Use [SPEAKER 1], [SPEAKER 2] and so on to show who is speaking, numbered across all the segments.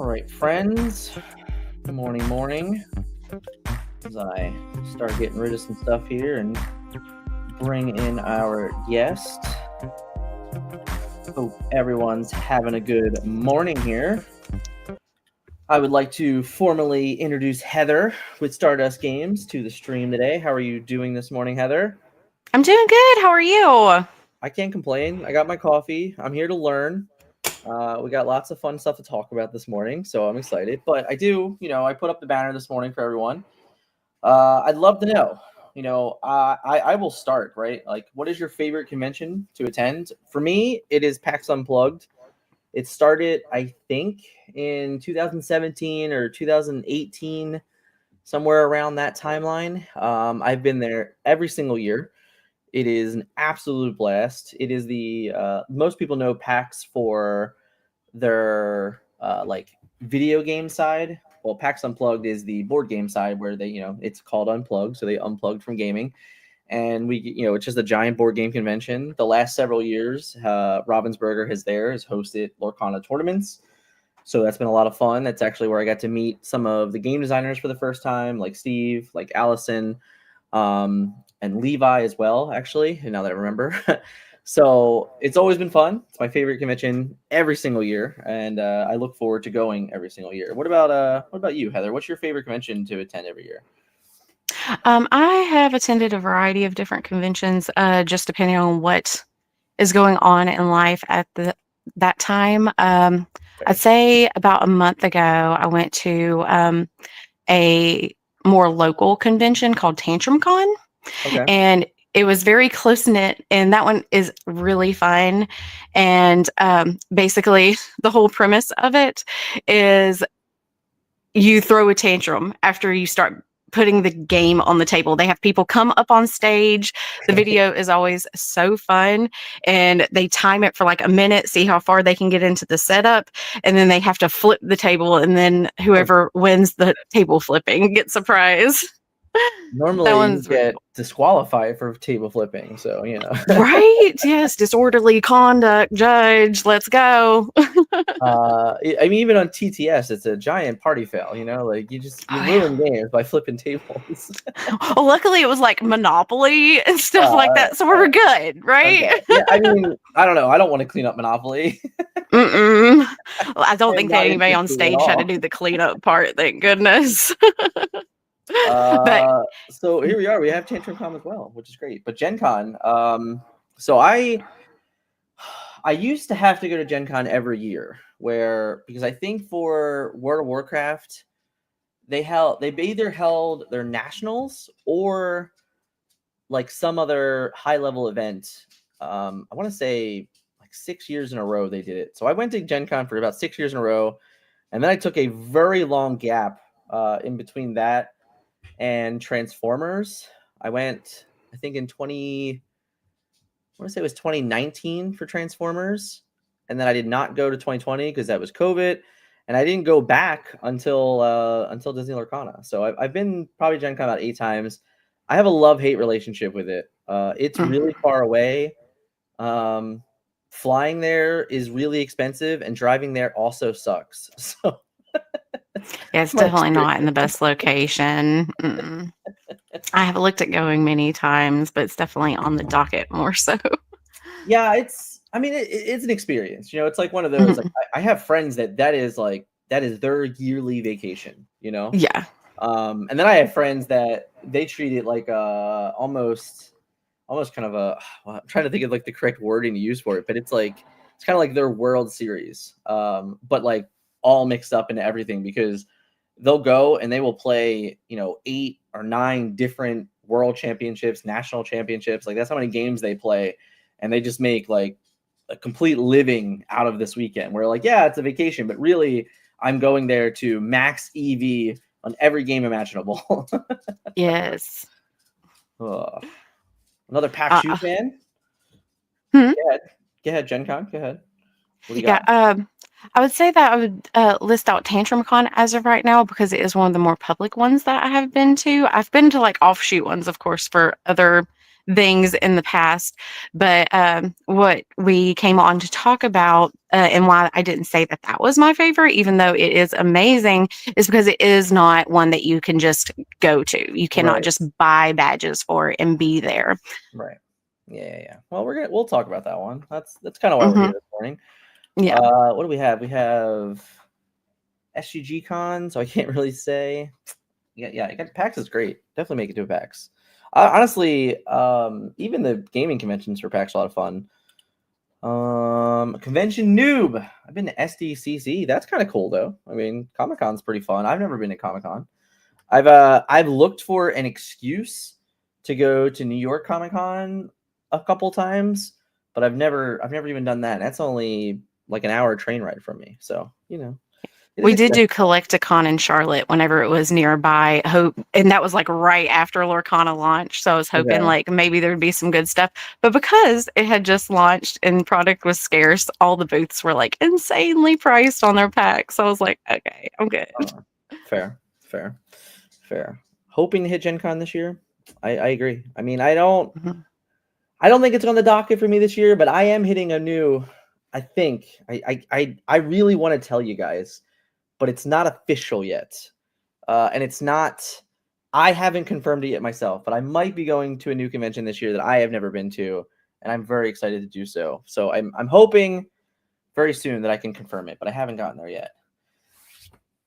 [SPEAKER 1] All right, friends. Good morning. As I start getting rid of some stuff here and bring in our guest. Hope everyone's having a good morning here. I would like to formally introduce Heather with Stardust Games to the stream today. How are you doing this morning, Heather?
[SPEAKER 2] I'm doing good. How are you?
[SPEAKER 1] I can't complain. I got my coffee. I'm here to learn. We got lots of fun stuff to talk about this morning, so I'm excited. But I do, I put up the banner this morning for everyone. I'd love to know, I will start, right? Like, what is your favorite convention to attend? For me, it is PAX Unplugged. It started, I think, in 2017 or 2018, somewhere around that timeline. I've been there every single year. It is an absolute blast. It is the most people know PAX for their video game side. Well, PAX Unplugged is the board game side where they, it's called Unplugged, so they unplugged from gaming. And we, it's just a giant board game convention. The last several years, Ravensburger has hosted Lorcana tournaments. So that's been a lot of fun. That's actually where I got to meet some of the game designers for the first time, like Steve, like Allison, and Levi as well, actually, now that I remember. So it's always been fun. It's my favorite convention every single year, and I look forward to going every single year. What about you, Heather? What's your favorite convention to attend every year?
[SPEAKER 2] I have attended a variety of different conventions, just depending on what is going on in life at that time. I'd say about a month ago, I went to a more local convention called Tantrum Con.
[SPEAKER 1] Okay.
[SPEAKER 2] And it was very close knit, and that one is really fun. And basically, the whole premise of it is you throw a tantrum after you start putting the game on the table. They have people come up on stage. The video is always so fun, and they time it for like a minute, see how far they can get into the setup, and then they have to flip the table, and then whoever wins the table flipping gets a prize.
[SPEAKER 1] Normally, you get disqualified for table flipping, so
[SPEAKER 2] Right? Yes, disorderly conduct, judge. Let's go.
[SPEAKER 1] I mean, even on TTS, it's a giant party fail. Like you ruin games by flipping tables.
[SPEAKER 2] Well, luckily, it was like Monopoly and stuff like that, so we're good, right?
[SPEAKER 1] Okay. Yeah, I mean, I don't know. I don't want to clean up Monopoly.
[SPEAKER 2] Well, I don't think that anybody on stage had to do the cleanup part. Thank goodness.
[SPEAKER 1] So here we are. We have Tantrum Con as well, which is great. But Gen Con, so I used to have to go to Gen Con every year, because I think for World of Warcraft, they either held their nationals or like some other high level event. I want to say like 6 years in a row they did it. So I went to Gen Con for about 6 years in a row, and then I took a very long gap in between that and Transformers. I went, I think in I want to say it was 2019 for Transformers, and then I did not go to 2020 because that was COVID, and I didn't go back until Disney Lorcana. So I've been probably Gen Con about 8 times. I have a love-hate relationship with it. It's really far away. Flying there is really expensive, and driving there also sucks. So
[SPEAKER 2] yeah, it's definitely not in the best location. I have looked at going many times, but it's definitely on the docket more so.
[SPEAKER 1] Yeah, it's an experience. It's like one of those. Like, I have friends that is their yearly vacation.
[SPEAKER 2] Yeah.
[SPEAKER 1] And then I have friends that they treat it like almost kind of I'm trying to think of like the correct wording to use for it, but it's kind of like their World Series, but like all mixed up into everything, because they'll go and they will play 8 or 9 different world championships, national championships. Like, that's how many games they play, and they just make like a complete living out of this weekend. Where like, yeah, it's a vacation, but really I'm going there to max EV on every game imaginable.
[SPEAKER 2] Yes.
[SPEAKER 1] Another PAX shoe fan?
[SPEAKER 2] Go
[SPEAKER 1] ahead, Gen Con. Go ahead. What do you
[SPEAKER 2] got? I would say that I would list out Tantrum Con as of right now, because it is one of the more public ones that I have been to. I've been to like offshoot ones, of course, for other things in the past. But what we came on to talk about, and why I didn't say that that was my favorite, even though it is amazing, is because it is not one that you can just go to. You cannot
[SPEAKER 1] Right.
[SPEAKER 2] just buy badges for it and be there.
[SPEAKER 1] Right. Yeah. Well, we'll talk about that one. That's kind of why we're
[SPEAKER 2] Hmm.
[SPEAKER 1] here this morning.
[SPEAKER 2] Yeah.
[SPEAKER 1] What do we have? We have SUG Con, so I can't really say. Yeah. I got PAX is great. Definitely make it to a PAX. Honestly, even the gaming conventions for PAX are a lot of fun. Convention noob. I've been to SDCC. That's kind of cool though. I mean, Comic Con's pretty fun. I've never been to Comic Con. I've looked for an excuse to go to New York Comic Con a couple times, but I've never even done that. That's only like an hour train ride from me. So, it is
[SPEAKER 2] We did
[SPEAKER 1] expensive.
[SPEAKER 2] do Collecticon in Charlotte whenever it was nearby. Hope, and that was like right after Lorcana launched. So I was hoping
[SPEAKER 1] Okay.
[SPEAKER 2] like maybe there'd be some good stuff. But because it had just launched and product was scarce, all the booths were like insanely priced on their packs. So I was like, okay, I'm good.
[SPEAKER 1] Fair, fair, fair. Hoping to hit Gen Con this year. I agree. I mean, I don't think it's on the docket for me this year, but I am hitting a new. I think I really want to tell you guys, but it's not official yet, and it's not. I haven't confirmed it yet myself, but I might be going to a new convention this year that I have never been to, and I'm very excited to do so. So I'm hoping very soon that I can confirm it, but I haven't gotten there yet.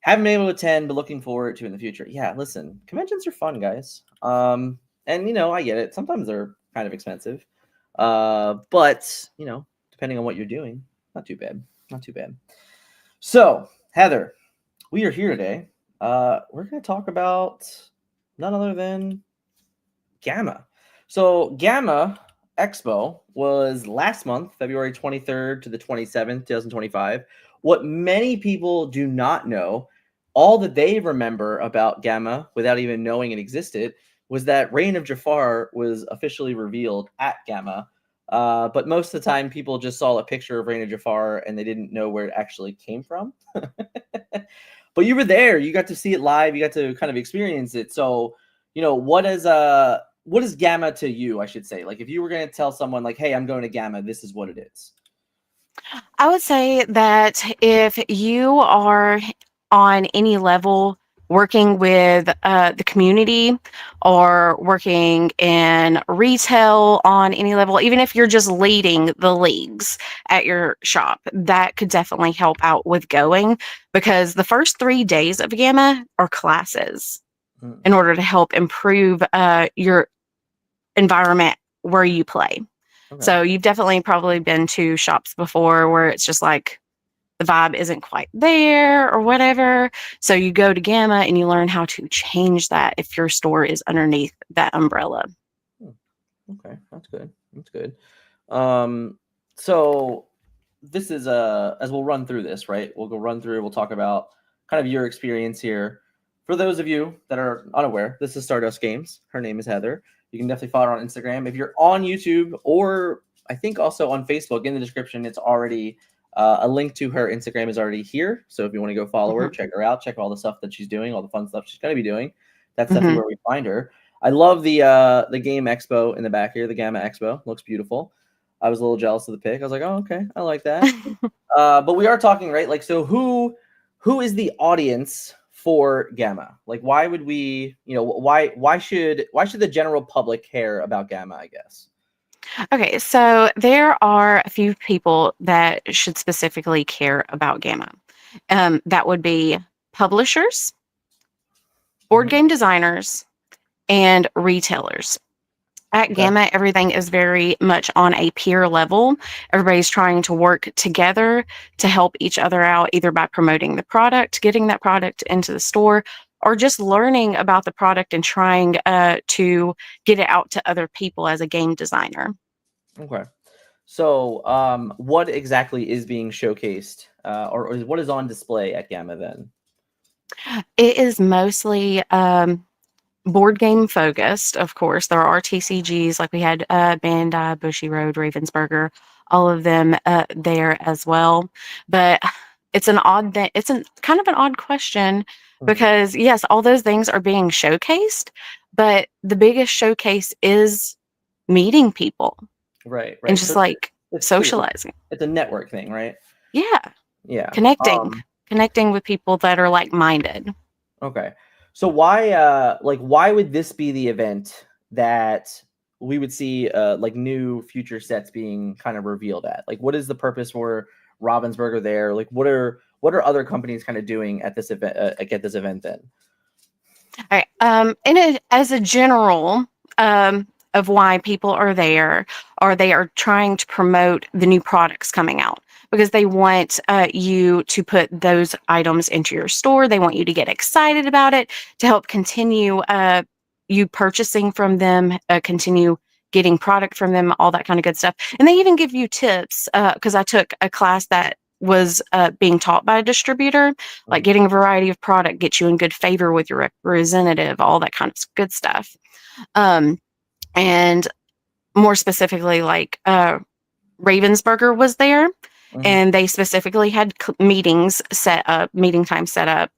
[SPEAKER 1] Haven't been able to attend, but looking forward to in the future. Yeah, listen, conventions are fun, guys. And I get it. Sometimes they're kind of expensive. But depending on what you're doing, not too bad. Not too bad. So, Heather, we are here today. We're gonna talk about none other than Gama. So Gama Expo was last month, February 23rd to the 27th, 2025. What many people do not know, all that they remember about Gamma without even knowing it existed, was that Reign of Jafar was officially revealed at Gamma. But most of the time, people just saw a picture of Reign of Jafar and they didn't know where it actually came from. But you were there. You got to see it live. You got to kind of experience it. So, what is Gamma to you, I should say? Like if you were going to tell someone like, "Hey, I'm going to Gamma. This is what it is."
[SPEAKER 2] I would say that if you are on any level working with the community or working in retail on any level, even if you're just leading the leagues at your shop, that could definitely help out with going, because the first 3 days of Gamma are classes
[SPEAKER 1] Mm,
[SPEAKER 2] in order to help improve your environment where you play.
[SPEAKER 1] okay.
[SPEAKER 2] So you've definitely probably been to shops before where it's just like the vibe isn't quite there or whatever. So you go to Gamma and you learn how to change that if your store is underneath that umbrella.
[SPEAKER 1] Hmm, okay, that's good. That's good. Um, so this is as we'll run through this, right? We'll go run through. We'll talk about kind of your experience here. For those of you that are unaware, this is Stardust Games. Her name is Heather. You can definitely follow her on Instagram. If you're on YouTube or I think also on Facebook, in the description, it's already a link to her Instagram is already here. So if you want to go follow her,
[SPEAKER 2] Hmm.
[SPEAKER 1] check her out, check all the stuff that she's doing, all the fun stuff she's going to be doing. That's definitely
[SPEAKER 2] Hmm.
[SPEAKER 1] where we find her. I love the Game Expo in the back here. The Gamma Expo looks beautiful. I was a little jealous of the pic. I was like, oh, okay, I like that. But we are talking, right? Like, so who is the audience for Gamma? Like, why would we, why should the general public care about Gamma, I guess?
[SPEAKER 2] Okay, so there are a few people that should specifically care about Gamma. That would be publishers, board
[SPEAKER 1] Hmm.
[SPEAKER 2] game designers, and retailers. At
[SPEAKER 1] Okay.
[SPEAKER 2] Gamma, everything is very much on a peer level. Everybody's trying to work together to help each other out, either by promoting the product, getting that product into the store, or just learning about the product and trying to get it out to other people as a game designer.
[SPEAKER 1] Okay. So, what exactly is being showcased, or what is on display at Gamma then?
[SPEAKER 2] It is mostly board game focused, of course. There are TCGs, like we had Bandai, Bushy Road, Ravensburger, all of them there as well. But it's an odd thing. It's kind of an odd question,
[SPEAKER 1] Mhm.
[SPEAKER 2] because yes, all those things are being showcased, but the biggest showcase is meeting people
[SPEAKER 1] Right,
[SPEAKER 2] and
[SPEAKER 1] right.
[SPEAKER 2] just
[SPEAKER 1] So
[SPEAKER 2] like
[SPEAKER 1] it's cool.
[SPEAKER 2] socializing.
[SPEAKER 1] It's a network thing, right?
[SPEAKER 2] Yeah,
[SPEAKER 1] Yeah.
[SPEAKER 2] connecting with people that are like minded.
[SPEAKER 1] Okay. So why why would this be the event that we would see like new future sets being kind of revealed at? Like what is the purpose for Ravensburger there? Like what are other companies kind of doing at this event like at this event then?
[SPEAKER 2] All right. As a general, of why people are there, or they are trying to promote the new products coming out because they want you to put those items into your store. They want you to get excited about it to help continue you purchasing from them, continue getting product from them, all that kind of good stuff. And they even give you tips because I took a class that was being taught by a distributor, like
[SPEAKER 1] Mm,
[SPEAKER 2] getting a variety of product gets you in good favor with your representative, all that kind of good stuff. Um, and more specifically, like Ravensburger was there,
[SPEAKER 1] mhm.
[SPEAKER 2] and they specifically had meetings set up, meeting time set up.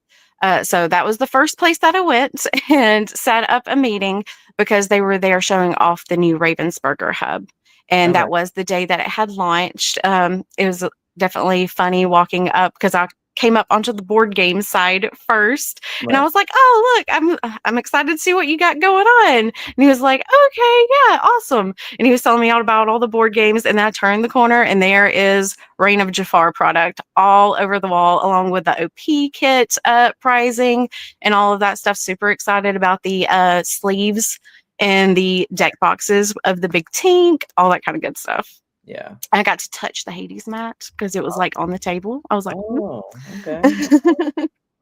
[SPEAKER 2] So that was the first place that I went and set up a meeting because they were there showing off the new Ravensburger hub. And
[SPEAKER 1] Okay.
[SPEAKER 2] that was the day that it had launched. It was definitely funny walking up because I came up onto the board game side first, and I
[SPEAKER 1] Right.
[SPEAKER 2] was like, "Oh, look, I'm excited to see what you got going on." And he was like, "Okay, yeah, awesome." And he was telling me all about all the board games, and then I turned the corner and there is Reign of Jafar product all over the wall, along with the OP kit pricing and all of that stuff. Super excited about the sleeves and the deck boxes of the big tank, all that kind of good stuff.
[SPEAKER 1] Yeah.
[SPEAKER 2] I got to touch the Hades mat because it was like on the table. I was like, "Whoop."
[SPEAKER 1] Oh, okay.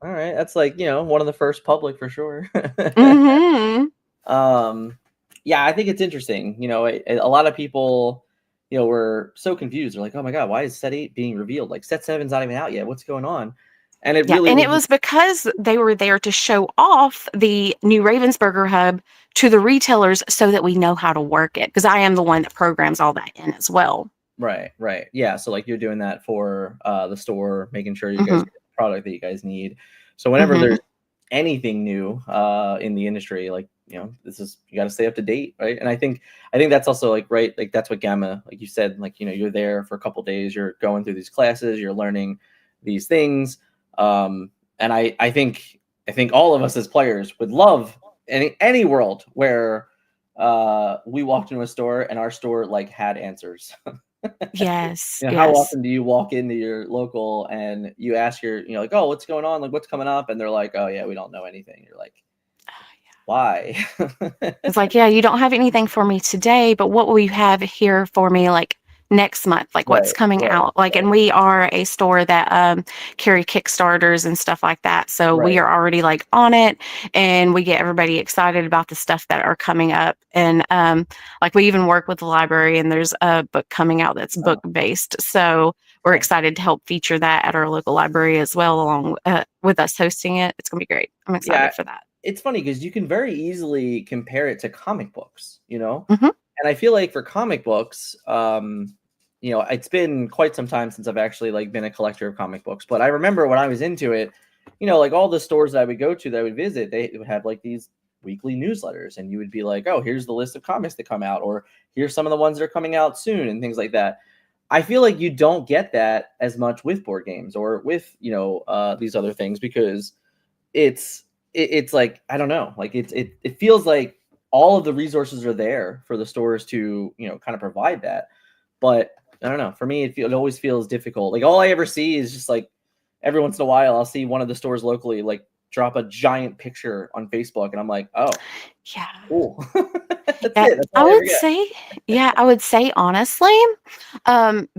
[SPEAKER 1] All right. That's like, one of the first public for sure.
[SPEAKER 2] Mhm.
[SPEAKER 1] Um, yeah, I think it's interesting. A lot of people, were so confused. They're like, "Oh my god, why is Set 8 being revealed? Like Set 7's not even out yet. What's going on?" And it
[SPEAKER 2] Yeah,
[SPEAKER 1] really
[SPEAKER 2] and
[SPEAKER 1] was
[SPEAKER 2] it
[SPEAKER 1] just
[SPEAKER 2] was because they were there to show off the new Ravensburger hub to the retailers so that we know how to work it. Because I am the one that programs all that in as well.
[SPEAKER 1] right, right. Yeah, so like you're doing that for the store, making sure you guys
[SPEAKER 2] Mhm,
[SPEAKER 1] get the product that you guys need. So whenever
[SPEAKER 2] mhm.
[SPEAKER 1] there's anything new in the industry, like, this is you got to stay up to date, right? And I think that's also like right, like that's what Gamma, like you said, like you're there for a couple days, you're going through these classes, you're learning these things. And I think all of us as players would love any world where we walked into a store and our store like had answers.
[SPEAKER 2] Yes,
[SPEAKER 1] How
[SPEAKER 2] yes.
[SPEAKER 1] often do you walk into your local and you ask like, oh, what's going on? Like, what's coming up? And they're like, oh, yeah, we don't know anything. You're like, why?
[SPEAKER 2] It's like, "Yeah, you don't have anything for me today, but what will you have here for me, like, next month? Like, what's
[SPEAKER 1] Right,
[SPEAKER 2] coming
[SPEAKER 1] right,
[SPEAKER 2] out?" Like, and we are a store that, carry Kickstarters and stuff like that, so we
[SPEAKER 1] right.
[SPEAKER 2] are already, like, on it, and we get everybody excited about the stuff that are coming up, and, like, we even work with the library, and there's a book coming out that's
[SPEAKER 1] Oh,
[SPEAKER 2] book-based, so we're
[SPEAKER 1] nice.
[SPEAKER 2] excited to help feature that at our local library as well, along, with us hosting it. It's gonna be great. I'm
[SPEAKER 1] Yeah,
[SPEAKER 2] excited for that.
[SPEAKER 1] it's funny because you can very easily compare it to comic books.
[SPEAKER 2] Mhm.
[SPEAKER 1] And I feel like for comic books, it's been quite some time since I've actually like been a collector of comic books. But I remember when I was into it, like all the stores that I would go to that I would visit, they would have like these weekly newsletters, and you would be like, oh, here's the list of comics that come out, or here's some of the ones that are coming out soon, and things like that. I feel like you don't get that as much with board games or with these other things because it's like I don't know, like it feels like all of the resources are there for the stores to kind of provide that, but I don't know. For me, it always feels difficult. Like all I ever see is just like every once in a while I'll see one of the stores locally like drop a giant picture on Facebook, and I'm like, oh,
[SPEAKER 2] Yeah.
[SPEAKER 1] cool. That's
[SPEAKER 2] Yeah,
[SPEAKER 1] it. That's all I ever get.
[SPEAKER 2] I would say honestly,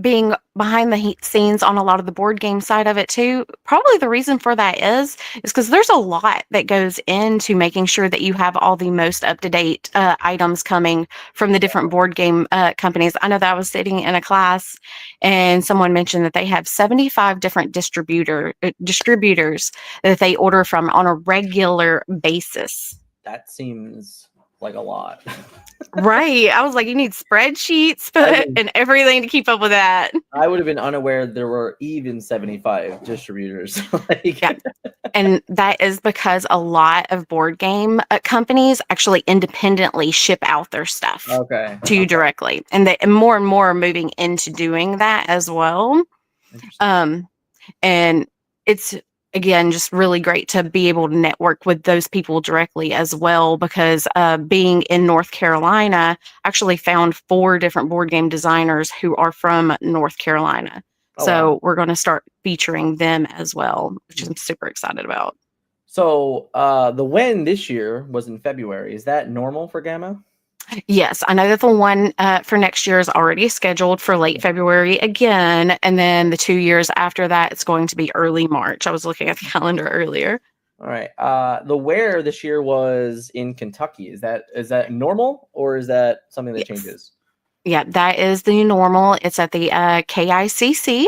[SPEAKER 2] being behind the scenes on a lot of the board game side of it too, probably the reason for that is because there's a lot that goes into making sure that you have all the most up to date items coming from the different board game companies. I know that I was sitting in a class and someone mentioned that they have 75 different distributors that they order from on a regular basis.
[SPEAKER 1] That seems like a lot.
[SPEAKER 2] Right. I was like, you need spreadsheets
[SPEAKER 1] I would
[SPEAKER 2] and everything to keep up with that.
[SPEAKER 1] I would have been unaware there were even 75 distributors.
[SPEAKER 2] Yeah.
[SPEAKER 1] Like
[SPEAKER 2] And that is because a lot of board game companies actually independently ship out their stuff
[SPEAKER 1] Okay.
[SPEAKER 2] to you directly. And more are moving into doing that as well.
[SPEAKER 1] Interesting.
[SPEAKER 2] Um, and it's, again, just really great to be able to network with those people directly as well, because being in North Carolina, actually found 4 different board game designers who are from North Carolina.
[SPEAKER 1] Oh, wow.
[SPEAKER 2] So we're going to start featuring them as well, which I'm super excited about.
[SPEAKER 1] So the when this year was in February. Is that normal for Gamma?
[SPEAKER 2] Yes, I know that the one for next year is already scheduled for late February again. And then the 2 years after that, it's going to be early March. I was looking at the calendar earlier.
[SPEAKER 1] All right. The where this year was in Kentucky. Is that normal, or is that something that
[SPEAKER 2] Yes.
[SPEAKER 1] changes?
[SPEAKER 2] Yeah, that is the normal. It's at the KICC,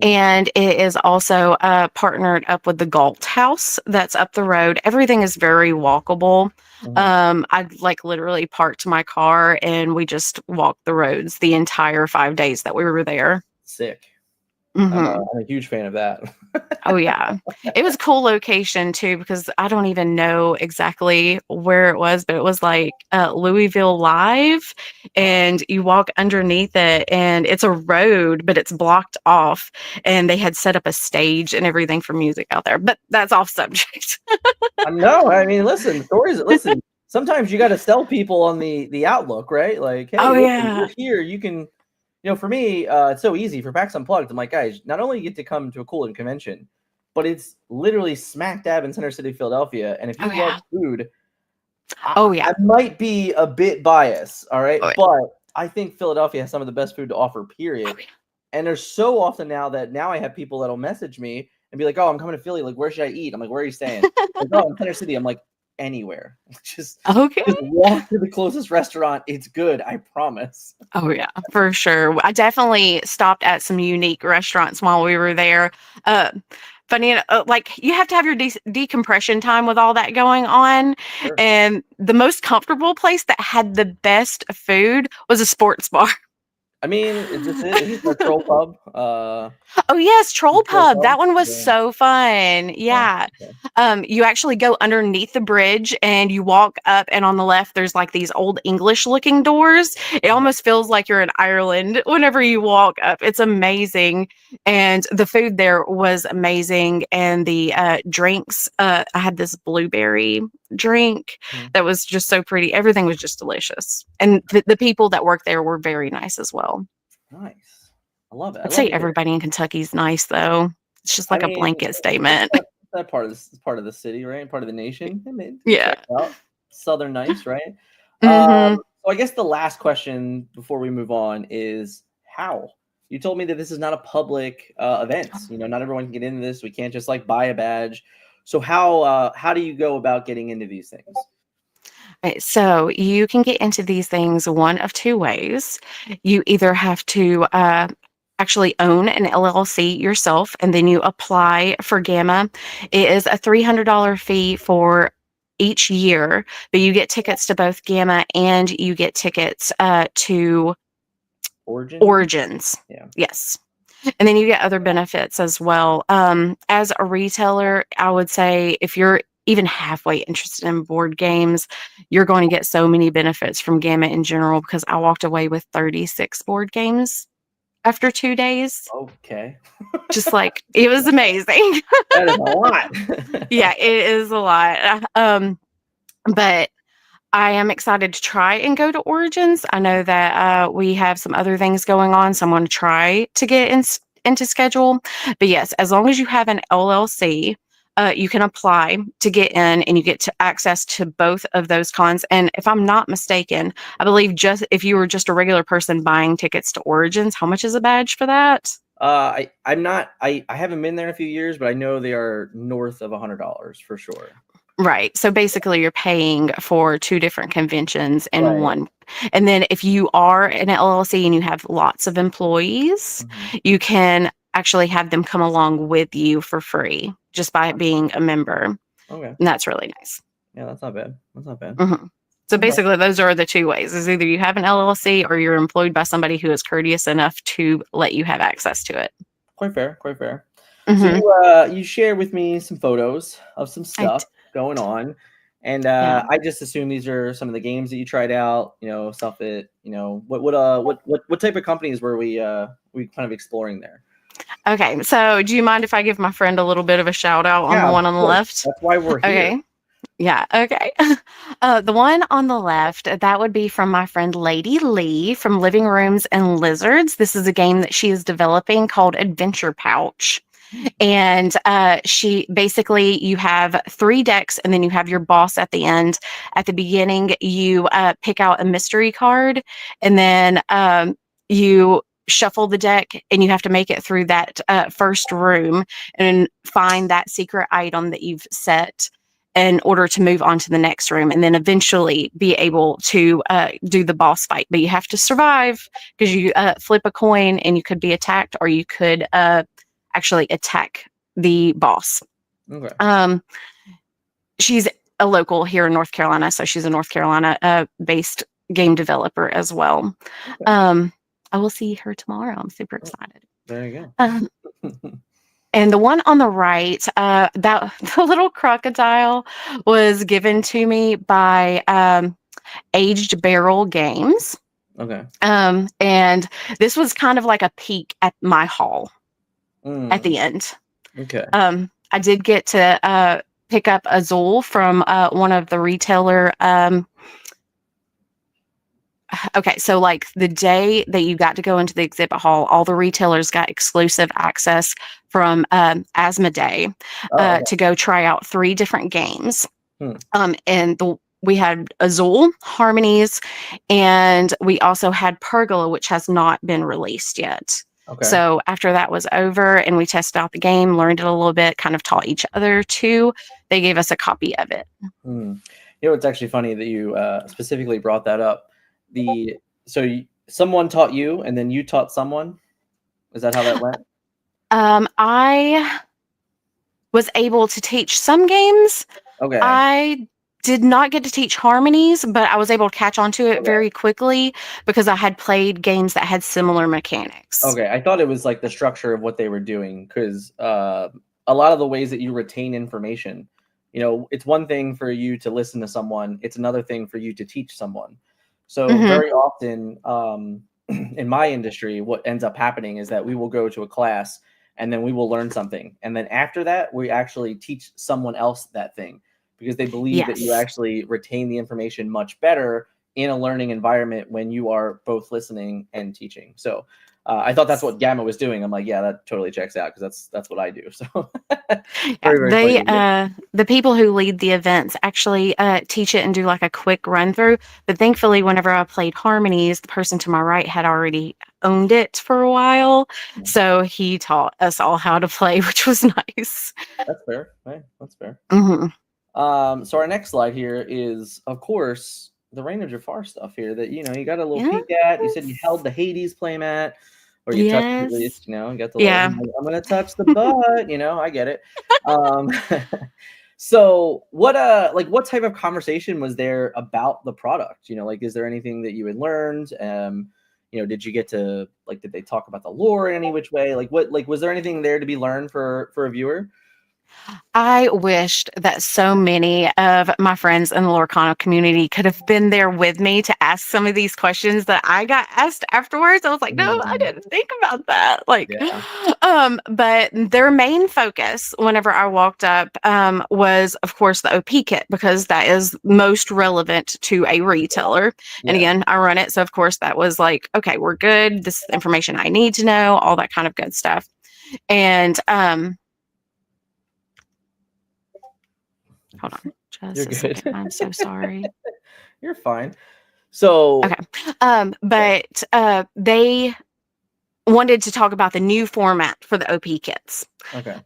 [SPEAKER 2] and it is also partnered up with the Galt House that's up the road. Everything is very walkable. I like literally parked my car and we just walked the roads the entire 5 days that we were there.
[SPEAKER 1] Sick.
[SPEAKER 2] Hmm.
[SPEAKER 1] I'm a huge fan of that.
[SPEAKER 2] Oh yeah. It was a cool location too, because I don't even know exactly where it was, but it was like Louisville Live, and you walk underneath it and it's a road, but it's blocked off, and they had set up a stage and everything for music out there. But that's off subject.
[SPEAKER 1] No, I mean, listen, stories. Listen, sometimes you got to sell people on the outlook, right? Like, hey,
[SPEAKER 2] Oh
[SPEAKER 1] listen,
[SPEAKER 2] yeah.
[SPEAKER 1] you're here. You can, for me, it's so easy for PAX Unplugged. I'm like, guys, not only you get to come to a cool convention, but it's literally smack dab in Center City, Philadelphia. And if you
[SPEAKER 2] Oh
[SPEAKER 1] love
[SPEAKER 2] yeah.
[SPEAKER 1] food,
[SPEAKER 2] Oh
[SPEAKER 1] I
[SPEAKER 2] yeah.
[SPEAKER 1] might be a bit biased, all right,
[SPEAKER 2] Oh, yeah.
[SPEAKER 1] but I think Philadelphia has some of the best food to offer.
[SPEAKER 2] Oh,
[SPEAKER 1] Period.
[SPEAKER 2] yeah.
[SPEAKER 1] And there's so often now I have people that'll message me and be like, "Oh, I'm coming to Philly. Like, where should I eat?" I'm like, "Where are you staying?" Like, "Oh, in Center City." I'm like, "Anywhere.
[SPEAKER 2] Okay.
[SPEAKER 1] Just walk to the closest restaurant. It's good. I promise."
[SPEAKER 2] Oh yeah, for sure. I definitely stopped at some unique restaurants while we were there. Uh, like you have to have your decompression time with all that going on,
[SPEAKER 1] Sure.
[SPEAKER 2] and the most comfortable place that had the best food was a sports bar.
[SPEAKER 1] I mean, is this it? Is this our troll pub?
[SPEAKER 2] Oh yes, Troll
[SPEAKER 1] Troll
[SPEAKER 2] Pub.
[SPEAKER 1] pub?
[SPEAKER 2] That one was
[SPEAKER 1] Yeah.
[SPEAKER 2] so fun.
[SPEAKER 1] Yeah.
[SPEAKER 2] Yeah.
[SPEAKER 1] Okay.
[SPEAKER 2] You actually go underneath the bridge and you walk up, and on the left there's like these old English looking doors. It almost feels like you're in Ireland whenever you walk up. It's amazing. And the food there was amazing. And the drinks, I had this blueberry drink that was just so pretty. Everything was just delicious. And the people that worked there were very nice as well.
[SPEAKER 1] Nice. I love it. I
[SPEAKER 2] I'd
[SPEAKER 1] love
[SPEAKER 2] say
[SPEAKER 1] to hear it.
[SPEAKER 2] everybody in Kentucky's nice, though. It's just
[SPEAKER 1] I
[SPEAKER 2] like a
[SPEAKER 1] mean,
[SPEAKER 2] blanket
[SPEAKER 1] it's
[SPEAKER 2] statement.
[SPEAKER 1] that part of part of the city, right? Part of the nation. I mean,
[SPEAKER 2] Yeah.
[SPEAKER 1] check it out. Southern nice, right?
[SPEAKER 2] Mhm.
[SPEAKER 1] So I guess the last question before we move on is how? You told me that this is not a public event. Not everyone can get into this. We can't just like buy a badge. So how do you go about getting into these things?
[SPEAKER 2] Right, so you can get into these things one of 2 ways. You either have to, actually own an LLC yourself, and then you apply for Gamma. It is a $300 fee for each year, but you get tickets to both Gamma and you get tickets, to
[SPEAKER 1] Origin?
[SPEAKER 2] Origins.
[SPEAKER 1] Yeah.
[SPEAKER 2] Yes. And then you get other benefits as well. As a retailer, I would say if you're even halfway interested in board games, you're going to get so many benefits from Gamma in general, because I walked away with 36 board games after 2 days.
[SPEAKER 1] Okay.
[SPEAKER 2] Just like it was amazing.
[SPEAKER 1] That is a lot.
[SPEAKER 2] Yeah, it is a lot. But I am excited to try and go to Origins. I know that we have some other things going on, so I'm going to try to get into schedule. But yes, as long as you have an LLC, you can apply to get in, and you get to access to both of those cons. And if I'm not mistaken, I believe just if you were just a regular person buying tickets to Origins, how much is a badge for that?
[SPEAKER 1] I'm not. I haven't been there in a few years, but I know they are north of $100 for sure.
[SPEAKER 2] Right. So basically, you're paying for 2 different conventions in
[SPEAKER 1] Right.
[SPEAKER 2] one. And then if you are an LLC and you have lots of employees, you can actually have them come along with you for free just by being a member.
[SPEAKER 1] Okay.
[SPEAKER 2] And that's really nice.
[SPEAKER 1] Yeah, that's not bad. That's not bad.
[SPEAKER 2] Mhm. So
[SPEAKER 1] Okay.
[SPEAKER 2] basically, those are the 2 ways: is either you have an LLC or you're employed by somebody who is courteous enough to let you have access to it.
[SPEAKER 1] Quite fair. Quite fair. So
[SPEAKER 2] Hmm.
[SPEAKER 1] you shared with me some photos of some stuff going on, and
[SPEAKER 2] Yeah.
[SPEAKER 1] I just assume these are some of the games that you tried out. Stuff that what type of companies were we kind of exploring there?
[SPEAKER 2] Okay. So, do you mind if I give my friend a little bit of a shout out on the
[SPEAKER 1] Yeah, of
[SPEAKER 2] one on the
[SPEAKER 1] course.
[SPEAKER 2] left?
[SPEAKER 1] That's why we're here.
[SPEAKER 2] Okay. Yeah. Okay. The one on the left, that would be from my friend Lady Lee from Living Rooms and Lizards. This is a game that she is developing called Adventure Pouch. And she basically, you have 3 decks, and then you have your boss at the end. At the beginning, you pick out a mystery card, and then you shuffle the deck, and you have to make it through that first room and find that secret item that you've set in order to move on to the next room, and then eventually be able to do the boss fight. But you have to survive, because you flip a coin and you could be attacked, or you could actually attack the boss.
[SPEAKER 1] Okay.
[SPEAKER 2] She's a local here in North Carolina, so she's a North Carolina based game developer as well.
[SPEAKER 1] Okay.
[SPEAKER 2] I will see her tomorrow. I'm super excited.
[SPEAKER 1] There you
[SPEAKER 2] Um,
[SPEAKER 1] go.
[SPEAKER 2] and the one on the right, that the little crocodile was given to me by Aged Barrel Games.
[SPEAKER 1] Okay.
[SPEAKER 2] And this was kind of like a peek at my haul at the end.
[SPEAKER 1] Okay.
[SPEAKER 2] I did get to pick up Azul from one of the retailer. Okay, so like the day that you got to go into the exhibit hall, all the retailers got exclusive access from Asmodee
[SPEAKER 1] Oh,
[SPEAKER 2] to go try out 3 different games.
[SPEAKER 1] Hmm.
[SPEAKER 2] And we had Azul, Harmonies, and we also had Pergola, which has not been released yet.
[SPEAKER 1] okay.
[SPEAKER 2] So after that was over and we tested out the game, learned it a little bit, kind of taught each other too, they gave us a copy of it.
[SPEAKER 1] It's actually funny that you specifically brought that up. Someone taught you, and then you taught someone. Is that how that went?
[SPEAKER 2] I was able to teach some games.
[SPEAKER 1] Okay.
[SPEAKER 2] I did not get to teach Harmonies, but I was able to catch on to it very quickly because I had played games that had similar mechanics.
[SPEAKER 1] Okay, I thought it was like the structure of what they were doing, because a lot of the ways that you retain information, it's one thing for you to listen to someone, it's another thing for you to teach someone. So very often in my industry, what ends up happening is that we will go to a class and then we will learn something. And then after that, we actually teach someone else that thing, because they believe that you actually retain the information much better in a learning environment when you are both listening and teaching. So I thought that's what Gama was doing. I'm like, yeah, that totally checks out, because that's what I do. So
[SPEAKER 2] the people who lead the events actually teach it and do like a quick run through. But thankfully, whenever I played Harmonies, the person to my right had already owned it for a while, so he taught us all how to play, which was nice.
[SPEAKER 1] That's fair. Right? That's fair.
[SPEAKER 2] Mm-hmm.
[SPEAKER 1] So our next slide here is, of course, the Reign of Jafar stuff here that you got a little peek at. You said you held the Hades playmat, or you touched at least, you got the little, I'm gonna touch the butt, I get it. So what type of conversation was there about the product? Is there anything that you had learned? Did you get to did they talk about the lore in any which way? Was there anything there to be learned for a viewer?
[SPEAKER 2] I wished that so many of my friends in the Lorcana community could have been there with me to ask some of these questions that I got asked afterwards. I was like, no, I didn't think about that. But their main focus whenever I walked up was, of course, the OP kit, because that is most relevant to a retailer. And again, I run it. So, of course, that was like, okay, we're good. This is the information I need to know, all that kind of good stuff. And, hold on just
[SPEAKER 1] You're
[SPEAKER 2] a
[SPEAKER 1] good.
[SPEAKER 2] second. I'm so sorry.
[SPEAKER 1] You're fine. So
[SPEAKER 2] okay. But they wanted to talk about the new format for the OP kits.
[SPEAKER 1] Okay.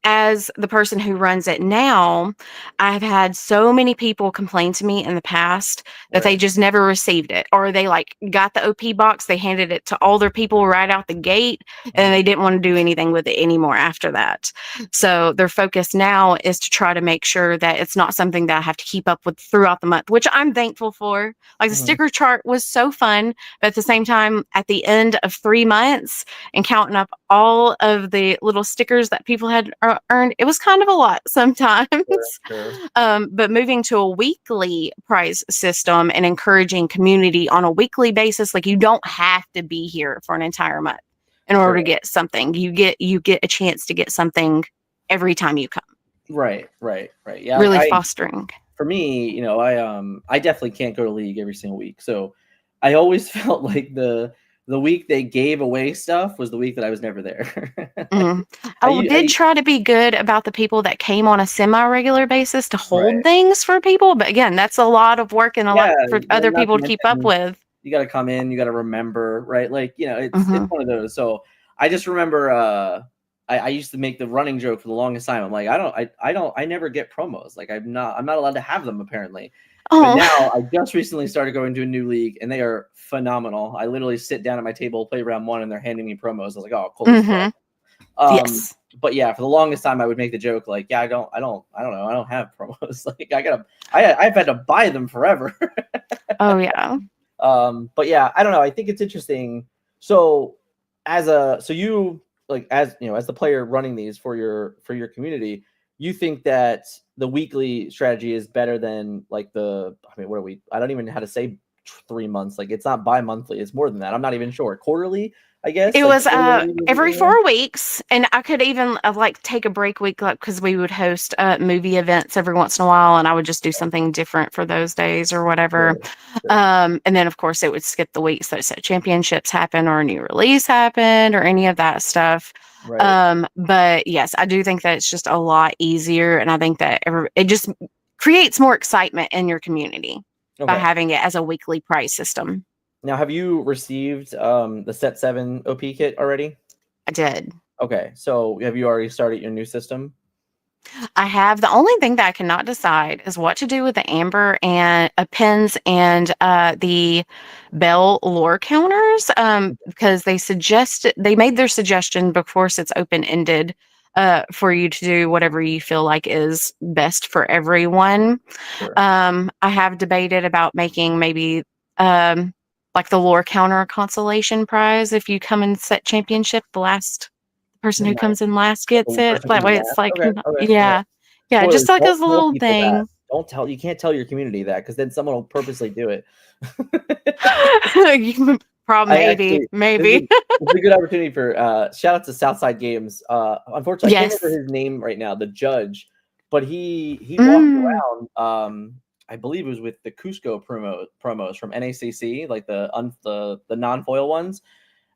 [SPEAKER 2] As the person who runs it now, I've had so many people complain to me in the past that they just never received it, or they got the OP box, they handed it to all their people right out the gate, and they didn't want to do anything with it anymore after that. So their focus now is to try to make sure that it's not something that I have to keep up with throughout the month, which I'm thankful for. The sticker chart was so fun, but at the same time, at the end of 3 months and counting up all of the little stickers $100 that people had earned. It was kind of a lot sometimes.
[SPEAKER 1] Sure.
[SPEAKER 2] But moving to a weekly prize system and encouraging community on a weekly basis, like you don't have to be here for an entire month in order to get something. You get a chance to get something every time you come.
[SPEAKER 1] Right. Yeah.
[SPEAKER 2] Really fostering.
[SPEAKER 1] For me, I definitely can't go to league every single week. So I always felt like the week they gave away stuff was the week that I was never there.
[SPEAKER 2] I did try to be good about the people that came on a semi-regular basis to hold things for people. But again, that's a lot of work and a lot for other people to keep up with.
[SPEAKER 1] You got to come in, you got to remember, right? Like, it's one of those. So I just remember, I used to make the running joke for the longest time. I'm like, I never get promos. Like I'm not allowed to have them apparently. But now I just recently started going to a new league and they are phenomenal. I literally sit down at my table, play round 1 and they're handing me promos. I was like, oh, cool.
[SPEAKER 2] Yes.
[SPEAKER 1] But yeah, for the longest time I would make the joke like, yeah, I don't know. I don't have promos. Like I've had to buy them forever.
[SPEAKER 2] Oh yeah.
[SPEAKER 1] But yeah, I don't know. I think it's interesting. So as you like, as the player running these for your community, you think that the weekly strategy is better than like I don't even know how to say 3 months. Like it's not bi-monthly. It's more than that. I'm not even sure. Quarterly, I guess.
[SPEAKER 2] It was every 4 weeks, and I could even take a break week, because we would host movie events every once in a while, and I would just do something different for those days or whatever.
[SPEAKER 1] Sure.
[SPEAKER 2] And then of course it would skip the weeks that set championships happen or a new release happened or any of that stuff.
[SPEAKER 1] Right.
[SPEAKER 2] But yes, I do think that it's just a lot easier, and I think that it just creates more excitement in your community by having it as a weekly prize system.
[SPEAKER 1] Now, have you received the Set 7 OP kit already?
[SPEAKER 2] I did.
[SPEAKER 1] Okay, so have you already started your new system?
[SPEAKER 2] I have. The only thing that I cannot decide is what to do with the amber and pins and the bell lore counters, because they made their suggestion, but of course it's open-ended for you to do whatever you feel like is best for everyone.
[SPEAKER 1] Sure.
[SPEAKER 2] I have debated about making maybe like the lore counter consolation prize. If you come and set championship, the last person who comes in last gets it. That way it's like, yeah, just like as a little thing.
[SPEAKER 1] You can't tell your community that, because then someone will purposely do it.
[SPEAKER 2] Maybe.
[SPEAKER 1] It's a good opportunity for shout out to Southside Games. Unfortunately, I can't remember his name right now, the judge, but he walked around. I believe it was with the Cusco promos from NACC, like the non-foil ones.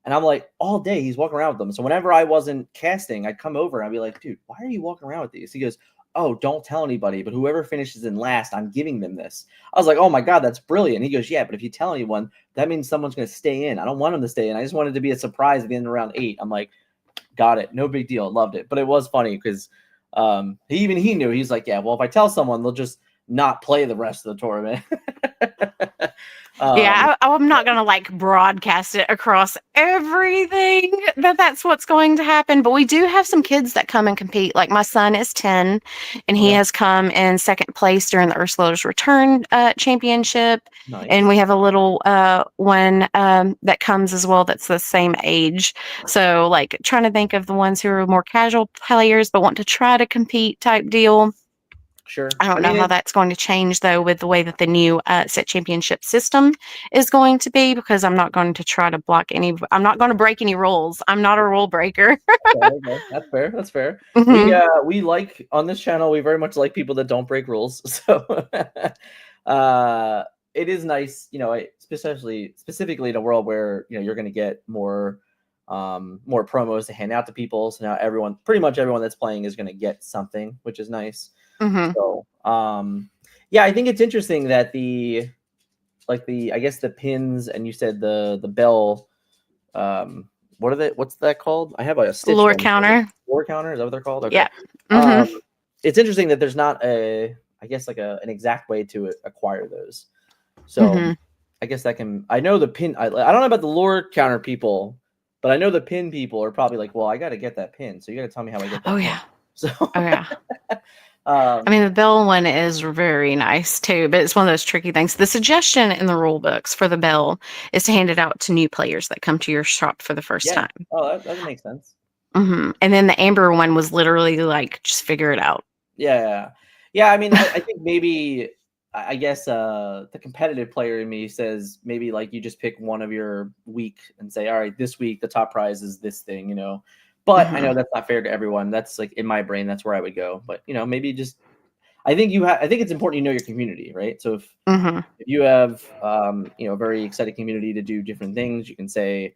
[SPEAKER 1] And I'm like, all day he's walking around with them. So whenever I wasn't casting, I'd come over and I'd be like, dude, why are you walking around with these? He goes, oh, don't tell anybody, but whoever finishes in last, I'm giving them this. I was like, oh my God, that's brilliant. He goes, yeah, but if you tell anyone, that means someone's going to stay in. I don't want them to stay in. I just wanted to be a surprise at the end of round 8. I'm like, got it. No big deal. Loved it. But it was funny because he knew. He's like, yeah, well, if I tell someone, they'll just not play the rest of the tournament.
[SPEAKER 2] I'm not going to broadcast it across everything that's what's going to happen. But we do have some kids that come and compete. Like my son is 10 and he has come in second place during the Ursula's Return championship.
[SPEAKER 1] Nice.
[SPEAKER 2] And we have a little one that comes as well that's the same age. So trying to think of the ones who are more casual players but want to try to compete type deal.
[SPEAKER 1] Sure.
[SPEAKER 2] I don't know how that's going to change, though, with the way that the new set championship system is going to be, because I'm not going to try to I'm not going to break any rules. I'm not a rule breaker.
[SPEAKER 1] Okay. That's fair. That's fair. Mm-hmm. We like, on this channel, we very much like people that don't break rules. So it is nice, specifically in a world where, you're going to get more promos to hand out to people. So now pretty much everyone that's playing is going to get something, which is nice.
[SPEAKER 2] Mm-hmm.
[SPEAKER 1] So, I think it's interesting that I guess the pins, and you said the bell, what's that called? I have a stitch
[SPEAKER 2] lore counter.
[SPEAKER 1] Lore counter, is that what they're called? Okay.
[SPEAKER 2] Yeah. Mm-hmm.
[SPEAKER 1] It's interesting that there's not an exact way to acquire those. So I guess I know the pin. I don't know about the lore counter people, but I know the pin people are probably like, well, I got to get that pin, so you got to tell me how I get that pin.
[SPEAKER 2] Yeah.
[SPEAKER 1] So.
[SPEAKER 2] Oh yeah. The bell one is very nice too, but it's one of those tricky things. The suggestion in the rule books for the bell is to hand it out to new players that come to your shop for the first time.
[SPEAKER 1] Oh, that makes sense.
[SPEAKER 2] And then the amber one was literally like, just figure it out.
[SPEAKER 1] Yeah. Yeah, I mean, I think maybe I guess the competitive player in me says maybe like you just pick one of your week and say, all right, this week the top prize is this thing, you know. But I know that's not fair to everyone. That's like in my brain, that's where I would go. But you know, maybe just I think I think it's important you know your community, right? So if you have you know, a very excited community to do different things, you can say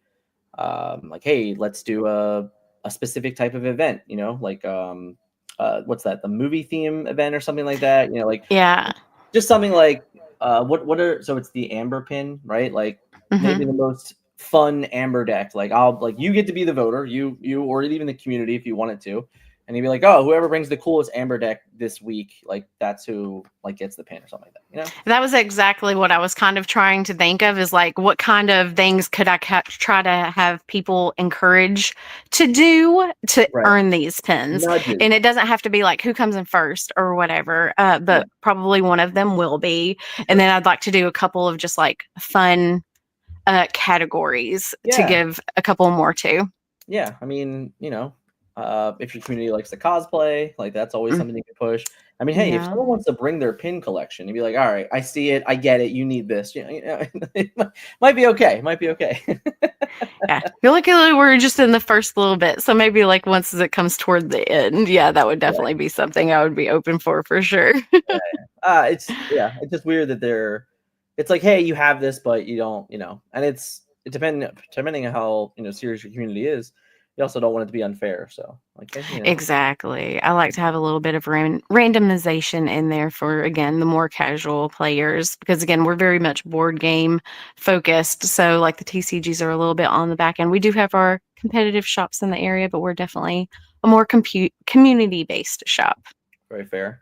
[SPEAKER 1] like, hey, let's do a specific type of event, you know, like what's that, the movie theme event or something like that, you know, like
[SPEAKER 2] Yeah.
[SPEAKER 1] just something like what are, so it's the amber pin, right? Like maybe the most fun amber deck, like I'll like, you get to be the voter, you or even the community if you wanted to, and you'd be like, oh, whoever brings the coolest amber deck this week, like that's who like gets the pin or something like that, you know.
[SPEAKER 2] That was exactly what I was kind of trying to think of, is like, what kind of things could I try to have people encourage to do to earn these pins?
[SPEAKER 1] Nudges.
[SPEAKER 2] And it doesn't have to be like who comes in first or whatever, but probably one of them will be. And then I'd like to do a couple of just like fun categories to give a couple more to.
[SPEAKER 1] Yeah, I mean, you know, if your community likes to cosplay, like that's always something you can push. I mean, hey, if someone wants to bring their pin collection, you'd be like, all right, I see it, I get it, you need this. You know, it might be okay. Might be okay.
[SPEAKER 2] Yeah, luckily we're just in the first little bit, so maybe like once it comes toward the end, that would definitely be something I would be open for sure.
[SPEAKER 1] It's just weird that it's like, hey, you have this, but you don't, you know, and it depending on how, you know, serious your community is. You also don't want it to be unfair. So, like, you know.
[SPEAKER 2] Exactly. I like to have a little bit of randomization in there for, again, the more casual players, because, again, we're very much board game focused. So, like, the TCGs are a little bit on the back end. We do have our competitive shops in the area, but we're definitely a more community-based shop.
[SPEAKER 1] Very fair.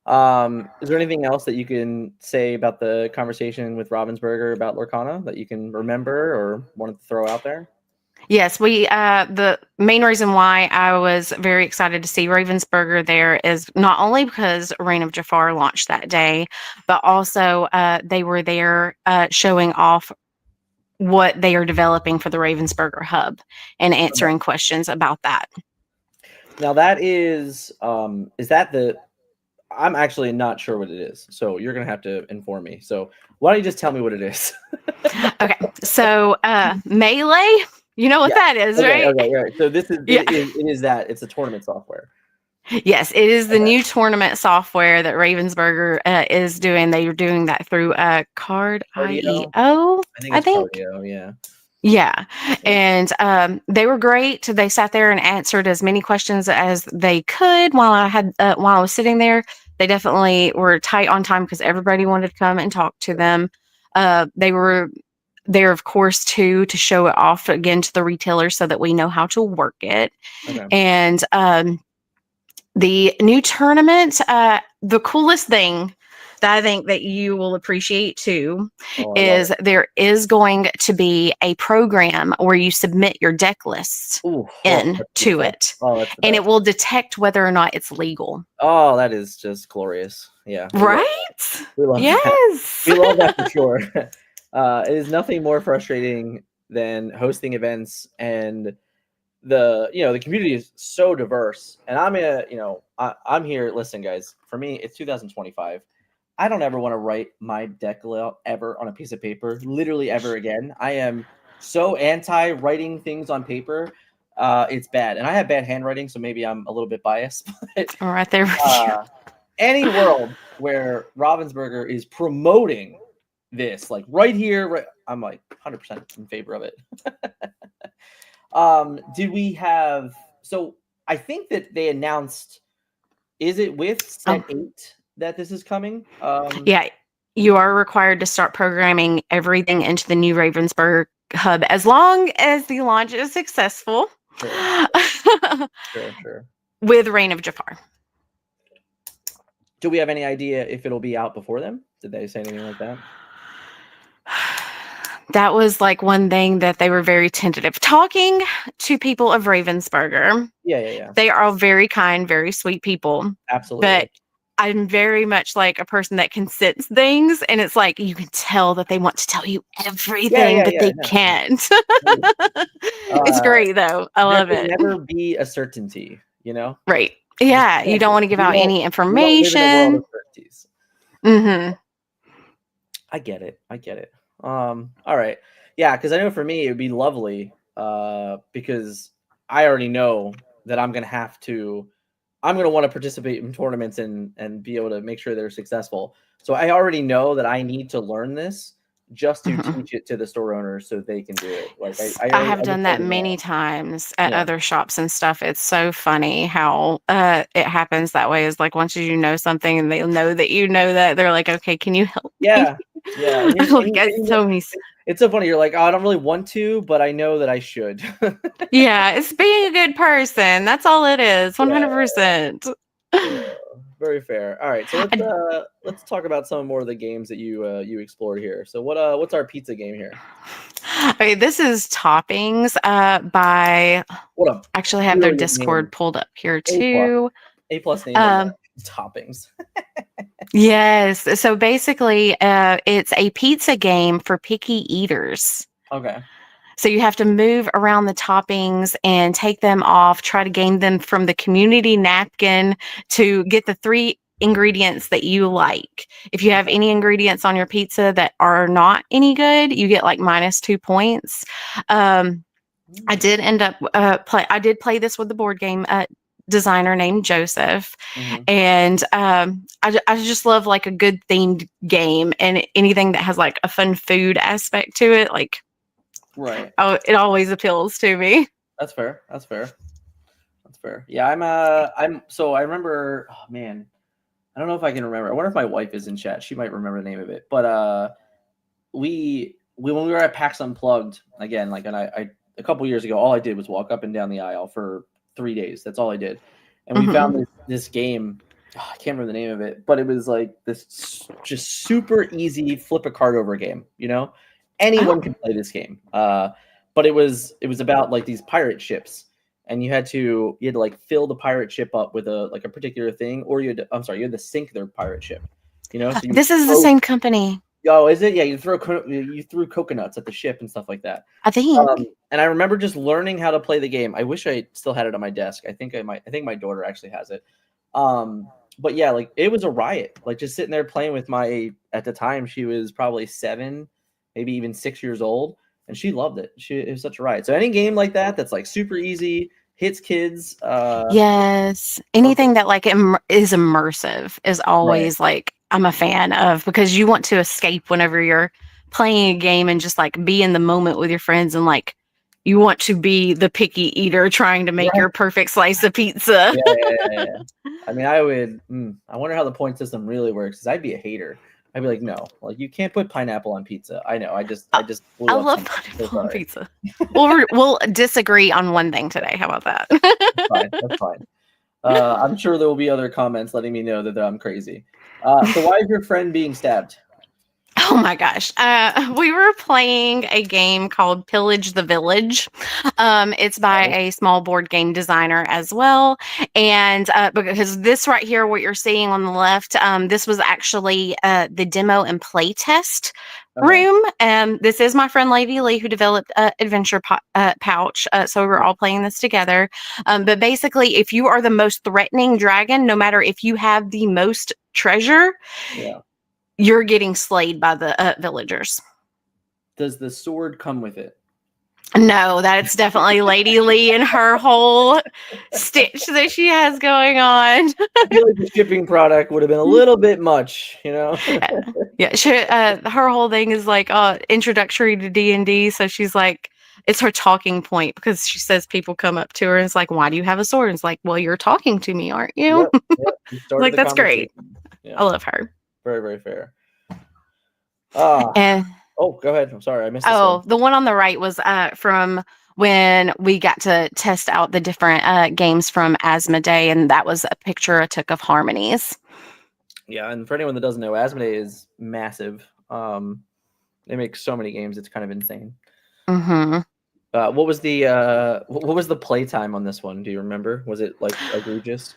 [SPEAKER 1] Is there anything else that you can say about the conversation with Ravensburger about Lorcana that you can remember or wanted to throw out there?
[SPEAKER 2] Yes, the main reason why I was very excited to see Ravensburger there is not only because Reign of Jafar launched that day, but also they were there showing off what they are developing for the Ravensburger hub and answering questions about that.
[SPEAKER 1] Now that is that I'm actually not sure what it is, so you're gonna have to inform me. So why don't you just tell me what it is?
[SPEAKER 2] Okay, so Melee, you know what that is, right?
[SPEAKER 1] Okay, right. So this is it is that it's a tournament software.
[SPEAKER 2] Yes, it is the new tournament software that Ravensburger is doing. They are doing that through Card IEO, I think.
[SPEAKER 1] Cardio, yeah.
[SPEAKER 2] Yeah. And they were great. They sat there and answered as many questions as they could while I was sitting there. They definitely were tight on time because everybody wanted to come and talk to them. They were there, of course, too, to show it off again to the retailers so that we know how to work it. And the new tournament, the coolest thing that I think that you will appreciate too is there is going to be a program where you submit your deck lists into it, and it will detect whether or not it's legal.
[SPEAKER 1] Oh, that is just glorious. Yeah.
[SPEAKER 2] Right?
[SPEAKER 1] We love
[SPEAKER 2] yes.
[SPEAKER 1] That. We love that for sure. It is nothing more frustrating than hosting events and the community is so diverse, and I'm here. Listen, guys, for me, it's 2025. I don't ever want to write my deck layout ever on a piece of paper, literally ever again. I am so anti writing things on paper. It's bad, and I have bad handwriting, so maybe I'm a little bit biased. But
[SPEAKER 2] right there with you.
[SPEAKER 1] Any world where Ravensburger is promoting this, like right here, I'm like 100% in favor of it. Did we have? So I think that they announced. Is it with Set 8 that this is coming?
[SPEAKER 2] Yeah, you are required to start programming everything into the new Ravensburger hub as long as the launch is successful.
[SPEAKER 1] Sure.
[SPEAKER 2] With Reign of Jafar.
[SPEAKER 1] Do we have any idea if it'll be out before them? Did they say anything like that?
[SPEAKER 2] That was like one thing that they were very tentative. Talking to people of Ravensburger.
[SPEAKER 1] Yeah.
[SPEAKER 2] They are all very kind, very sweet people.
[SPEAKER 1] Absolutely.
[SPEAKER 2] But I'm very much like a person that can sense things, and it's like you can tell that they want to tell you everything that
[SPEAKER 1] Yeah.
[SPEAKER 2] they
[SPEAKER 1] No.
[SPEAKER 2] can't. It's
[SPEAKER 1] Uh,
[SPEAKER 2] great though. I
[SPEAKER 1] there
[SPEAKER 2] love
[SPEAKER 1] can
[SPEAKER 2] it.
[SPEAKER 1] never be a certainty, you know?
[SPEAKER 2] Right.
[SPEAKER 1] Just
[SPEAKER 2] Yeah, you
[SPEAKER 1] can't
[SPEAKER 2] don't
[SPEAKER 1] be.
[SPEAKER 2] want to give out any
[SPEAKER 1] We don't live in a world of
[SPEAKER 2] information.
[SPEAKER 1] certainties.
[SPEAKER 2] Mhm.
[SPEAKER 1] I get it. I get it. All right. Yeah, because I know for me it would be lovely, because I already know that I'm gonna want to participate in tournaments and be able to make sure they're successful. So I already know that I need to learn this just to
[SPEAKER 2] Mhm.
[SPEAKER 1] teach it to the store owners so they can do it. Like
[SPEAKER 2] Yes,
[SPEAKER 1] I
[SPEAKER 2] I
[SPEAKER 1] already
[SPEAKER 2] have
[SPEAKER 1] I just
[SPEAKER 2] done that
[SPEAKER 1] already
[SPEAKER 2] many
[SPEAKER 1] know.
[SPEAKER 2] times at
[SPEAKER 1] Yeah.
[SPEAKER 2] other shops and stuff. It's so funny how it happens that way. Is like once you know something and they know that you know that, they're like, "Okay, can you help me?"
[SPEAKER 1] Yeah. Yeah. And
[SPEAKER 2] I like get so many.
[SPEAKER 1] it's so funny. You're like, oh, I don't really want to, but I know that I should.
[SPEAKER 2] Yeah, it's being a good person. That's all it is.
[SPEAKER 1] Yeah.
[SPEAKER 2] 100%.
[SPEAKER 1] Yeah, very fair. All right, so
[SPEAKER 2] I-
[SPEAKER 1] let's talk about some more of the games that you explored here. So what's our pizza game here?
[SPEAKER 2] Okay, this is Toppings by
[SPEAKER 1] What a
[SPEAKER 2] actually have their
[SPEAKER 1] brilliant name.
[SPEAKER 2] Discord pulled up here
[SPEAKER 1] A plus.
[SPEAKER 2] too.
[SPEAKER 1] A plus name on
[SPEAKER 2] Um,
[SPEAKER 1] that. Toppings.
[SPEAKER 2] yes. So basically, it's a pizza game for picky eaters.
[SPEAKER 1] Okay.
[SPEAKER 2] So you have to move around the toppings and take them off, try to gain them from the community napkin to get the three ingredients that you like. If you have any ingredients on your pizza that are not any good, you get like -2 points. I did end up I did play this with the board game designer named Joseph,
[SPEAKER 1] Mm-hmm.
[SPEAKER 2] and I just love like a good themed game and anything that has like a fun food aspect to it. Like,
[SPEAKER 1] Right.
[SPEAKER 2] oh, it always appeals to me.
[SPEAKER 1] That's fair. That's fair. That's fair. Yeah, I'm so I remember, oh man, I don't know if I can remember. I wonder if my wife is in chat. She might remember the name of it. But we when we were at PAX Unplugged again, like, and I a couple years ago, all I did was walk up and down the aisle for 3 days. That's all I did, and we
[SPEAKER 2] Mhm.
[SPEAKER 1] found this game. I can't remember the name of it, but it was like this just super easy flip a card over game. You know, anyone
[SPEAKER 2] Oh,
[SPEAKER 1] could play this game. But it was about like these pirate ships, and you had to like fill the pirate ship up with a particular thing, or you had to sink their pirate ship. You know, so you
[SPEAKER 2] this is the
[SPEAKER 1] throw
[SPEAKER 2] same company,
[SPEAKER 1] Oh, is it? Yeah, you threw coconuts at the ship and stuff like that.
[SPEAKER 2] I think.
[SPEAKER 1] And I remember just learning how to play the game. I wish I still had it on my desk. I think I might. I think my daughter actually has it. Um, but yeah, like it was a riot. Like just sitting there playing with my at the time she was probably 7, maybe even 6 years old, and she loved it. It was such a riot. So any game like that that's like super easy, hits kids,
[SPEAKER 2] Yes.
[SPEAKER 1] perfect.
[SPEAKER 2] Anything that like is immersive is
[SPEAKER 1] Right.
[SPEAKER 2] always like I'm a fan of because you want to escape whenever you're playing a game and just like be in the moment with your friends and like you want to be the picky eater trying to make
[SPEAKER 1] Right.
[SPEAKER 2] your perfect slice of pizza.
[SPEAKER 1] Yeah. I mean, I wonder how the point system really works. Because I'd be a hater. I'd be like, no, like you can't put pineapple on pizza. I know. I
[SPEAKER 2] I
[SPEAKER 1] just
[SPEAKER 2] I
[SPEAKER 1] blew up
[SPEAKER 2] love
[SPEAKER 1] something. So
[SPEAKER 2] pineapple on
[SPEAKER 1] sorry.
[SPEAKER 2] pizza. We'll disagree on one thing today. How about
[SPEAKER 1] That's
[SPEAKER 2] that?
[SPEAKER 1] fine. That's fine. I'm sure there will be other comments letting me know that I'm crazy. So why is your friend being stabbed?
[SPEAKER 2] Oh my gosh. We were playing a game called Pillage the Village. It's by
[SPEAKER 1] Okay.
[SPEAKER 2] a small board game designer as well. And because this right here, what you're seeing on the left, this was actually the demo and play test
[SPEAKER 1] Okay.
[SPEAKER 2] room. This is my friend Lady Lee who developed Adventure Pouch. So we were all playing this together. But basically, if you are the most threatening dragon, no matter if you have the most treasure,
[SPEAKER 1] Yeah.
[SPEAKER 2] you're getting slayed by the villagers.
[SPEAKER 1] Does the sword come with it?
[SPEAKER 2] No, that's definitely Lady Lee and her whole stitch that she has going on.
[SPEAKER 1] I feel like the shipping product would have been a little bit much, you know?
[SPEAKER 2] Yeah, her whole thing is like introductory to D&D. So she's like, it's her talking point because she says people come up to her and it's like, why do you have a sword? And it's like, well, you're talking to me, aren't you?
[SPEAKER 1] Yep. Yep. You started
[SPEAKER 2] Like,
[SPEAKER 1] the
[SPEAKER 2] that's great.
[SPEAKER 1] conversation.
[SPEAKER 2] I
[SPEAKER 1] Yeah.
[SPEAKER 2] love her.
[SPEAKER 1] Very, very fair. Ah.
[SPEAKER 2] And
[SPEAKER 1] Oh, go ahead. I'm sorry. I missed this one.
[SPEAKER 2] oh, the one on the right was from when we got to test out the different games from Asmodee, and that was a picture I took of Harmonies.
[SPEAKER 1] Yeah, and for anyone that doesn't know, Asmodee is massive. They make so many games; it's kind of insane.
[SPEAKER 2] Mm-hmm.
[SPEAKER 1] What was the playtime on this one? Do you remember? Was it like egregious?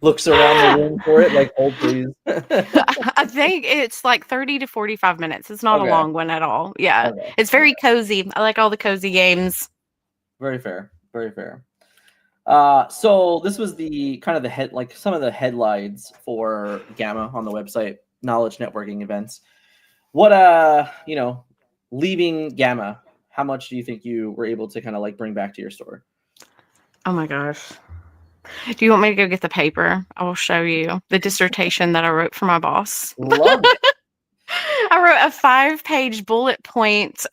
[SPEAKER 1] Looks around the room for it, like, hold please.
[SPEAKER 2] I think it's like 30 to 45 minutes. It's not a
[SPEAKER 1] Okay.
[SPEAKER 2] long one at all. Yeah.
[SPEAKER 1] Okay.
[SPEAKER 2] It's
[SPEAKER 1] Okay.
[SPEAKER 2] very cozy. I like all the cozy games.
[SPEAKER 1] Very fair. Very fair. So this was the kind of the head, like some of the headlines for Gamma on the website, knowledge networking events. What, leaving Gamma, how much do you think you were able to kind of like bring back to your store?
[SPEAKER 2] Oh my gosh. Do you want me to go get the paper? I will show you the dissertation that I wrote for my boss.
[SPEAKER 1] Love it.
[SPEAKER 2] I wrote a 5-page bullet point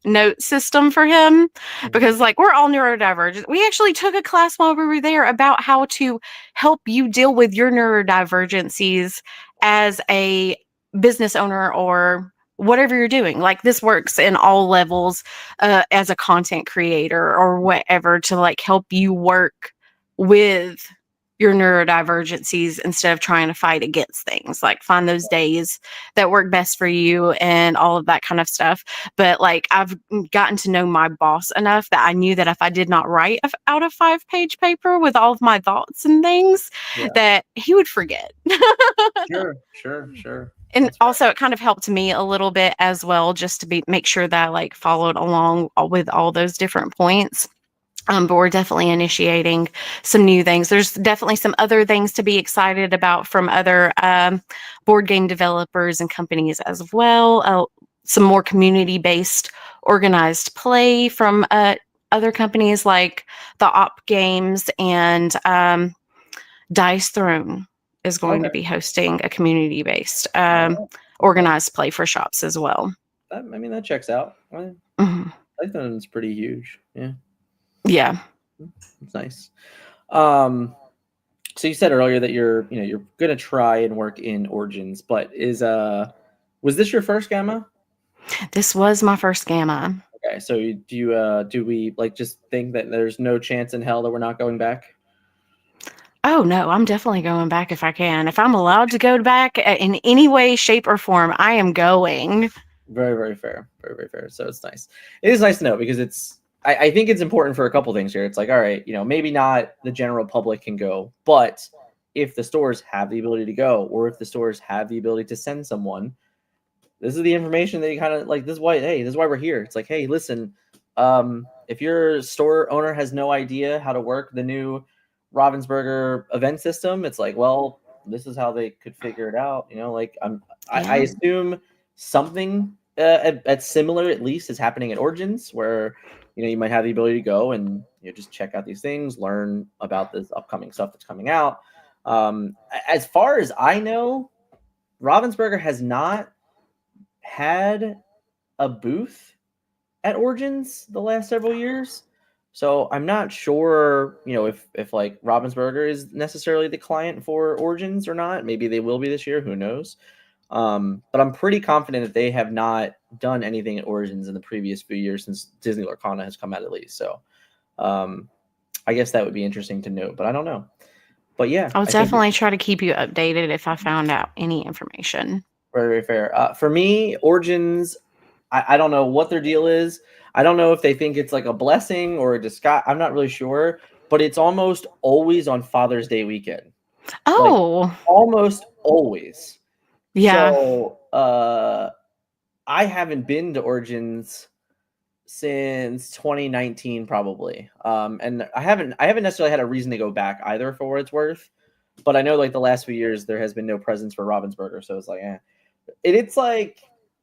[SPEAKER 2] note system for him because, like, we're all neurodivergent. We actually took a class while we were there about how to help you deal with your neurodivergencies as a business owner or whatever you're doing. Like, this works in all levels as a content creator or whatever to like help you work with your neurodivergencies instead of trying to fight against things. Like, find those days that work best for you and all of that kind of stuff. But like, I've gotten to know my boss enough that I knew that if I did not write out a 5-page paper with all of my thoughts and things,
[SPEAKER 1] Yeah.
[SPEAKER 2] that he would forget.
[SPEAKER 1] Sure.
[SPEAKER 2] And
[SPEAKER 1] That's fair.
[SPEAKER 2] also it kind of helped me a little bit as well, just to make sure that I like followed along with all those different points. But we're definitely initiating some new things. There's definitely some other things to be excited about from other board game developers and companies as well. Some more community-based organized play from other companies like the Op Games and Dice Throne is going to
[SPEAKER 1] Okay.
[SPEAKER 2] be hosting a community-based
[SPEAKER 1] All right.
[SPEAKER 2] organized play for shops as well.
[SPEAKER 1] I mean, that checks out.
[SPEAKER 2] Mhm.
[SPEAKER 1] Python's pretty huge. Yeah,
[SPEAKER 2] Yeah.
[SPEAKER 1] it's nice. So you said earlier that you're gonna try and work in Origins, but was this your first Gamma?
[SPEAKER 2] This was my first Gamma.
[SPEAKER 1] Okay, so do we like just think that there's no chance in hell that we're not going back?
[SPEAKER 2] Oh, no, I'm definitely going back if I can. If I'm allowed to go back in any way, shape, or form, I am going.
[SPEAKER 1] Very fair. Very fair. So it's nice. It is nice to know because I think it's important for a couple things here. It's like, all right, maybe not the general public can go, but if the stores have the ability to go, or if the stores have the ability to send someone, this is the information that you kind of like. This is why we're here. It's like, hey, listen, if your store owner has no idea how to work the new Ravensburger event system, it's like, well, this is how they could figure it out. Like I
[SPEAKER 2] Yeah.
[SPEAKER 1] assume something at similar at least is happening at Origins, where you might have the ability to go and just check out these things, learn about this upcoming stuff that's coming out. As far as I know, Ravensburger has not had a booth at Origins the last several years. So I'm not sure, if like Ravensburger is necessarily the client for Origins or not. Maybe they will be this year. Who knows? But I'm pretty confident that they have not done anything at Origins in the previous few years since Disney Lorcana has come out at least. So I guess that would be interesting to note, but I don't know. But yeah,
[SPEAKER 2] I'll
[SPEAKER 1] I think
[SPEAKER 2] definitely try to keep you updated if I found out any information.
[SPEAKER 1] very fair. For me, Origins, I don't know what their deal is. I don't know if they think it's like a blessing or a disguise. I'm not really sure, but it's almost always on Father's Day weekend. Like
[SPEAKER 2] Oh,
[SPEAKER 1] almost always.
[SPEAKER 2] yeah.
[SPEAKER 1] So I haven't been to Origins since 2019 probably. And I haven't necessarily had a reason to go back either for what it's worth. But I know like the last few years there has been no presence for Ravensburger, so it's like, it's like,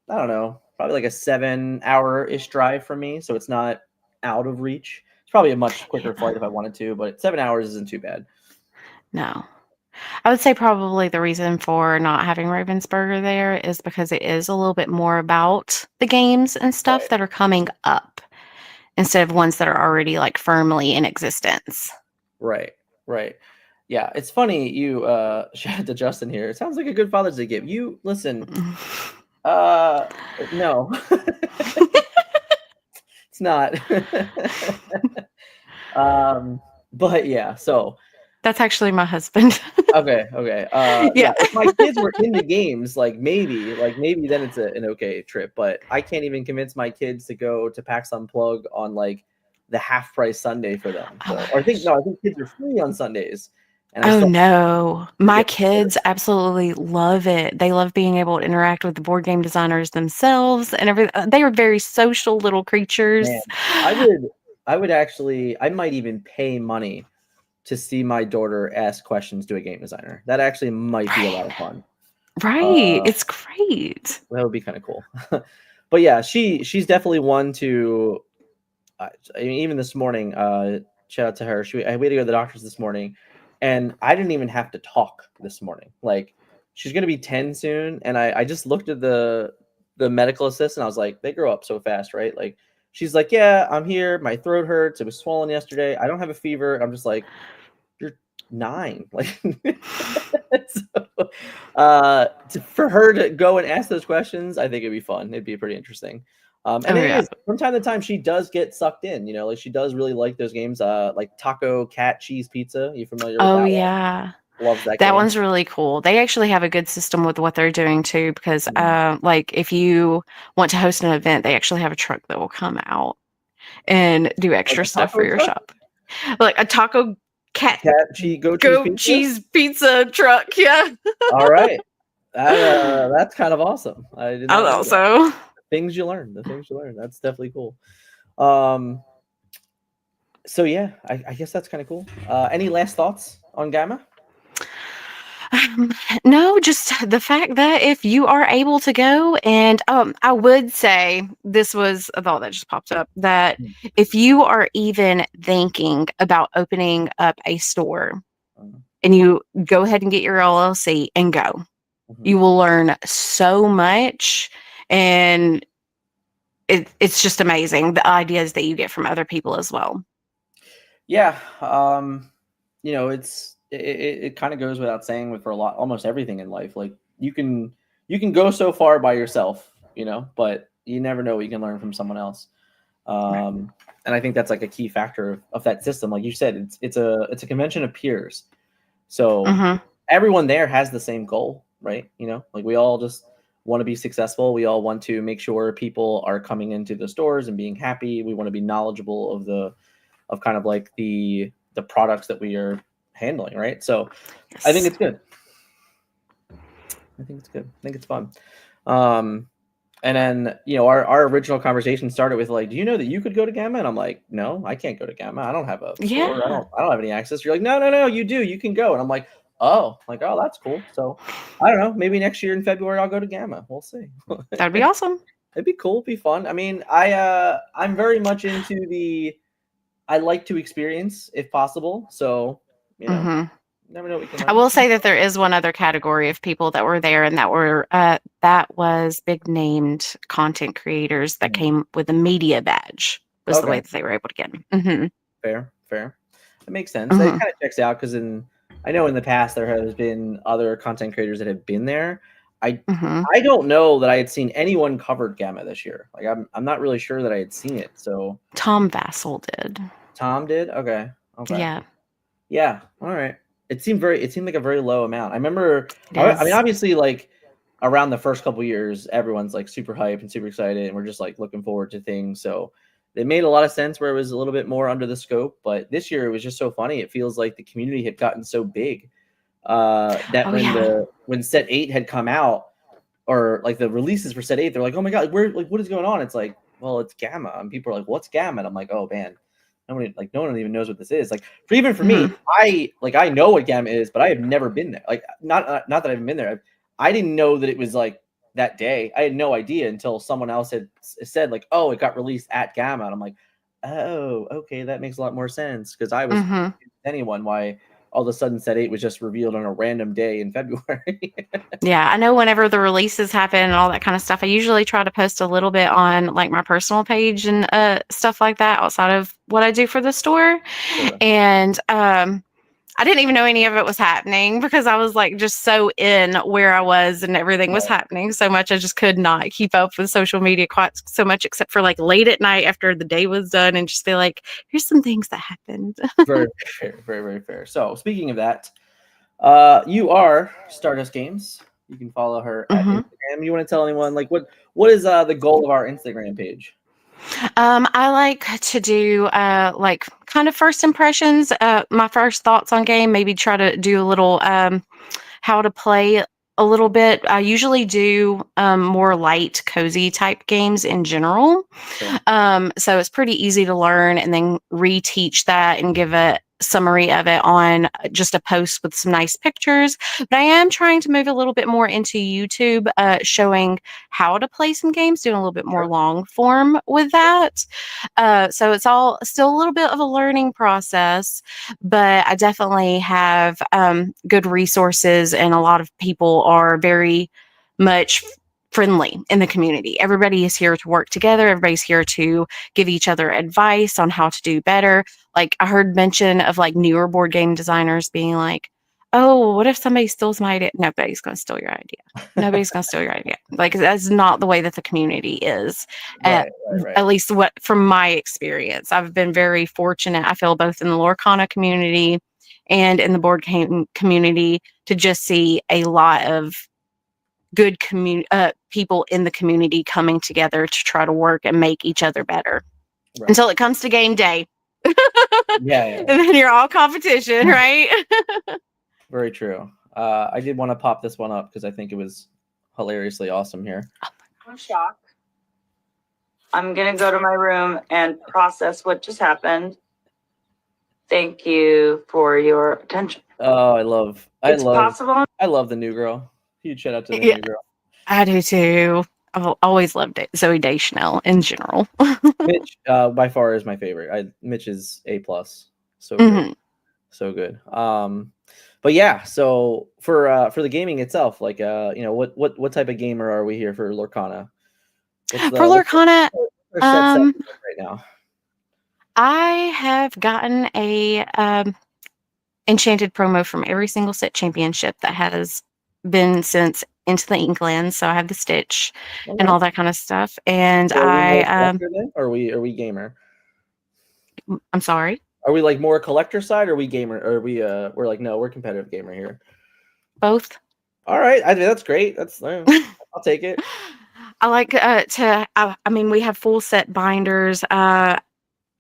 [SPEAKER 1] I don't know, probably like a 7-hour-ish drive from me, so it's not out of reach. It's probably a much quicker
[SPEAKER 2] Yeah.
[SPEAKER 1] flight if I wanted to, but 7 hours isn't too bad.
[SPEAKER 2] No. I would say probably the reason for not having Ravensburger there is because it is a little bit more about the games and stuff
[SPEAKER 1] Right,
[SPEAKER 2] that are coming up instead of ones that are already like firmly in existence.
[SPEAKER 1] right. Yeah, it's funny you shout out to Justin here. It sounds like a good Father's Day gift. You listen, uh no. It's not. But yeah, so
[SPEAKER 2] That's actually my husband.
[SPEAKER 1] okay. Yeah,
[SPEAKER 2] Yeah.
[SPEAKER 1] if my kids were in the games, maybe then it's an okay trip, but I can't even convince my kids to go to PAX Unplug on like the half price Sunday for them.
[SPEAKER 2] Oh
[SPEAKER 1] So,
[SPEAKER 2] my
[SPEAKER 1] or I think
[SPEAKER 2] gosh.
[SPEAKER 1] no, I think kids are free on Sundays, and I
[SPEAKER 2] Oh
[SPEAKER 1] still
[SPEAKER 2] no. My
[SPEAKER 1] forget.
[SPEAKER 2] kids absolutely love it. They love being able to interact with the board game designers themselves and everything. They are very social little
[SPEAKER 1] Man,
[SPEAKER 2] creatures.
[SPEAKER 1] I would, I would actually, I might even pay money to see my daughter ask questions to a game designer. That actually might be a lot of fun.
[SPEAKER 2] Right.
[SPEAKER 1] Uh,
[SPEAKER 2] It's great.
[SPEAKER 1] that would be kind of cool. But yeah, she's definitely one to. I mean, even this morning, shout out to her. We had to go to the doctor's this morning, and I didn't even have to talk this morning. Like, she's gonna be 10 soon, and I just looked at the medical assistant. I was like, they grow up so fast, right? Like, she's like, yeah, I'm here. My throat hurts. It was swollen yesterday. I don't have a fever. I'm just like, you're 9. Like, so, for her to go and ask those questions, I think it'd be fun. It'd be pretty interesting. And
[SPEAKER 2] Oh
[SPEAKER 1] it
[SPEAKER 2] yeah.
[SPEAKER 1] is from time to time she does get sucked in, like she does really like those games, like Taco Cat Cheese Pizza. You familiar with
[SPEAKER 2] Oh
[SPEAKER 1] that one?
[SPEAKER 2] yeah.
[SPEAKER 1] Loves that
[SPEAKER 2] That
[SPEAKER 1] game.
[SPEAKER 2] one's really cool. They actually have a good system with what they're doing too, because
[SPEAKER 1] Mhm.
[SPEAKER 2] like if you want to host an event, they actually have a truck that will come out and do
[SPEAKER 1] Like
[SPEAKER 2] extra
[SPEAKER 1] a
[SPEAKER 2] stuff for
[SPEAKER 1] taco
[SPEAKER 2] your
[SPEAKER 1] truck?
[SPEAKER 2] shop. Like a taco cat
[SPEAKER 1] Goat cheese
[SPEAKER 2] goat
[SPEAKER 1] pizza?
[SPEAKER 2] cheese pizza truck. Yeah.
[SPEAKER 1] All right. That's kind of awesome. I did
[SPEAKER 2] I
[SPEAKER 1] not know
[SPEAKER 2] thought
[SPEAKER 1] that.
[SPEAKER 2] so.
[SPEAKER 1] Things you learn, the things you learn. That's definitely cool. Um, so yeah, I guess that's kind of cool. Any last thoughts on Gamma?
[SPEAKER 2] Um, no, just the fact that if you are able to go, and I would say this was a thought that just popped up, that
[SPEAKER 1] Mm.
[SPEAKER 2] if you are even thinking about opening up a store
[SPEAKER 1] Mhm.
[SPEAKER 2] and you go ahead and get your LLC and go,
[SPEAKER 1] Mhm.
[SPEAKER 2] you will learn so much, and it's just amazing the ideas that you get from other people as well.
[SPEAKER 1] Yeah, it kind of goes without saying with for a lot almost everything in life. Like you can go so far by yourself, but you never know what you can learn from someone else.
[SPEAKER 2] Right.
[SPEAKER 1] And I think that's like a key factor of that system. Like you said, it's a convention of peers. So
[SPEAKER 2] Mm-hmm.
[SPEAKER 1] everyone there has the same goal, right? Like we all just want to be successful. We all want to make sure people are coming into the stores and being happy. We want to be knowledgeable of kind of like the products that we are handling, right? So I think
[SPEAKER 2] Yes.
[SPEAKER 1] it's good. I think it's good. I think it's fun. Um, and then our original conversation started with like, do you know that you could go to Gamma? And I'm like, no, I can't go to Gamma. I don't have a store. I
[SPEAKER 2] Yeah,
[SPEAKER 1] don't I don't have any access. You're like, no, you do. You can go. And I'm like, oh, that's cool. So I don't know. Maybe next year in February I'll go to Gamma. We'll see.
[SPEAKER 2] that'd be awesome.
[SPEAKER 1] It'd be cool. It'd be fun. I mean, I'm very much into I like to experience if possible. So you know,
[SPEAKER 2] Hmm.
[SPEAKER 1] never know what we can
[SPEAKER 2] I
[SPEAKER 1] learn.
[SPEAKER 2] will say that there is one other category of people that were there, and that was big named content creators that
[SPEAKER 1] Mhm.
[SPEAKER 2] came with a media badge. Was the way
[SPEAKER 1] Okay,
[SPEAKER 2] that they were able to get them. Hmm.
[SPEAKER 1] fair. That makes sense. That
[SPEAKER 2] Hmm.
[SPEAKER 1] kind of checks out because I know in the past there has been other content creators that have been there. I
[SPEAKER 2] Hmm.
[SPEAKER 1] I don't know that I had seen anyone covered Gamma this year. Like I'm not really sure that I had seen it. So
[SPEAKER 2] Tom Vassell did.
[SPEAKER 1] Tom did. Okay.
[SPEAKER 2] Yeah,
[SPEAKER 1] Yeah. All right. It seemed like a very low amount. I remember.
[SPEAKER 2] it
[SPEAKER 1] I mean,
[SPEAKER 2] is.
[SPEAKER 1] obviously, like around the first couple years, everyone's like super hyped and super excited, and we're just like looking forward to things. So it made a lot of sense where it was a little bit more under the scope. But this year, it was just so funny. It feels like the community had gotten so big that
[SPEAKER 2] Oh yeah.
[SPEAKER 1] when Set 8 had come out, or like the releases for Set 8, they're like, oh my god, where like what is going on? It's like, well, it's Gamma, and people are like, what's Gamma? And I'm like, oh man. No one even knows what this is. Like, even for me,
[SPEAKER 2] Hmm.
[SPEAKER 1] I know what Gamma is, but I have never been there. Like, not that I haven't been there. I didn't know that it was like that day. I had no idea until someone else had said like, "Oh, it got released at Gamma," and I'm like, "Oh, okay, that makes a lot more sense." Because I was
[SPEAKER 2] Hmm.
[SPEAKER 1] anyone why all of a sudden Set 8 was just revealed on a random day in February.
[SPEAKER 2] Yeah, I know whenever the releases happen and all that kind of stuff, I usually try to post a little bit on like my personal page and stuff like that outside of what I do for the store.
[SPEAKER 1] Sure.
[SPEAKER 2] And I didn't even know any of it was happening because I was like just so in where I was and everything was
[SPEAKER 1] Right.
[SPEAKER 2] happening so much. I just could not keep up with social media quite so much, except for like late at night after the day was done and just be like, here's some things that happened.
[SPEAKER 1] Very fair. Very, very fair. So, speaking of that, you are Stardust Games. You can follow her at
[SPEAKER 2] Hmm.
[SPEAKER 1] Instagram. You want to tell anyone like what is the goal of our Instagram page?
[SPEAKER 2] I like to do like kind of first impressions, my first thoughts on game, maybe try to do a little how to play a little bit. I usually do more light, cozy type games in general.
[SPEAKER 1] Sure.
[SPEAKER 2] So it's pretty easy to learn and then reteach that and give a summary of it on just a post with some nice pictures. But I am trying to move a little bit more into YouTube, showing how to play some games, doing a little bit more
[SPEAKER 1] Sure.
[SPEAKER 2] long form with that. So it's all still a little bit of a learning process, but I definitely have good resources, and a lot of people are very much friendly in the community. Everybody is here to work together. Everybody's here to give each other advice on how to do better. Like I heard mention of like newer board game designers being like, "Oh, what if somebody steals my idea?" Nobody's going to steal your idea. Nobody's going to steal your idea. Like that's not the way that the community is. At,
[SPEAKER 1] Right, right, right.
[SPEAKER 2] at least what from my experience, I've been very fortunate. I feel both in the Lorcana community and in the board game community to just see a lot of good people in the community coming together to try to work and make each other better
[SPEAKER 1] Right.
[SPEAKER 2] until it comes to game day.
[SPEAKER 1] Yeah, yeah,
[SPEAKER 2] And then you're all competition,
[SPEAKER 1] yeah.
[SPEAKER 2] right?
[SPEAKER 1] Very true. I did want to pop this one up because I think it was hilariously awesome here.
[SPEAKER 3] I'm shocked. I'm going to go to my room and process what just happened. Thank you for your attention.
[SPEAKER 1] Oh, I
[SPEAKER 3] It's possible.
[SPEAKER 1] love the new girl. Huge shout out to the
[SPEAKER 2] Yeah,
[SPEAKER 1] new girl.
[SPEAKER 2] I do too. I've always loved it. Zoe Deschanel in general.
[SPEAKER 1] Mitch, by far is my favorite. Mitch is A+. So good.
[SPEAKER 2] Mhm.
[SPEAKER 1] So good. But yeah, so for the gaming itself, like what type of gamer are we here for Lorcana?
[SPEAKER 2] For Lorcana,
[SPEAKER 1] our set segment right now?
[SPEAKER 2] I have gotten a enchanted promo from every single set championship that has been since Into the Inklands. So I have the Stitch and all that kind of stuff. And
[SPEAKER 1] So are we more
[SPEAKER 2] I
[SPEAKER 1] collector then? Or are we gamer?
[SPEAKER 2] I'm sorry.
[SPEAKER 1] Are we like more collector side, or are we gamer? Or are we're like, no, we're competitive gamer here.
[SPEAKER 2] Both.
[SPEAKER 1] All right, I mean that's great. I'll take it.
[SPEAKER 2] I like I mean, we have full set binders.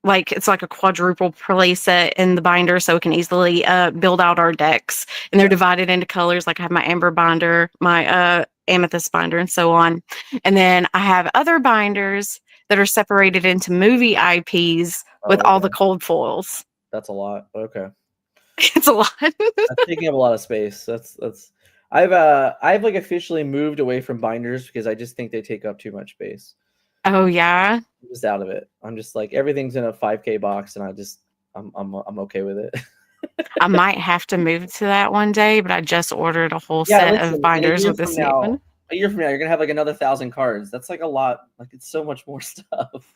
[SPEAKER 2] Like it's like a quadruple play set in the binder, so it can easily build out our decks. And they're divided into colors. Like I have my amber binder, my amethyst binder, and so on. And then I have other binders that are separated into movie IPs with all the cold foils.
[SPEAKER 1] That's a lot. Okay.
[SPEAKER 2] It's a lot.
[SPEAKER 1] That's taking up a lot of space. I've like officially moved away from binders because I just think they take up too much space.
[SPEAKER 2] Oh yeah.
[SPEAKER 1] I'm just out of it. I'm just like everything's in a 5K box, and I'm okay with it.
[SPEAKER 2] I might have to move to that one day, but I just ordered a whole set of binders with this new one.
[SPEAKER 1] A year from now, you're gonna have like another 1,000 cards. That's like a lot. Like it's so much more stuff.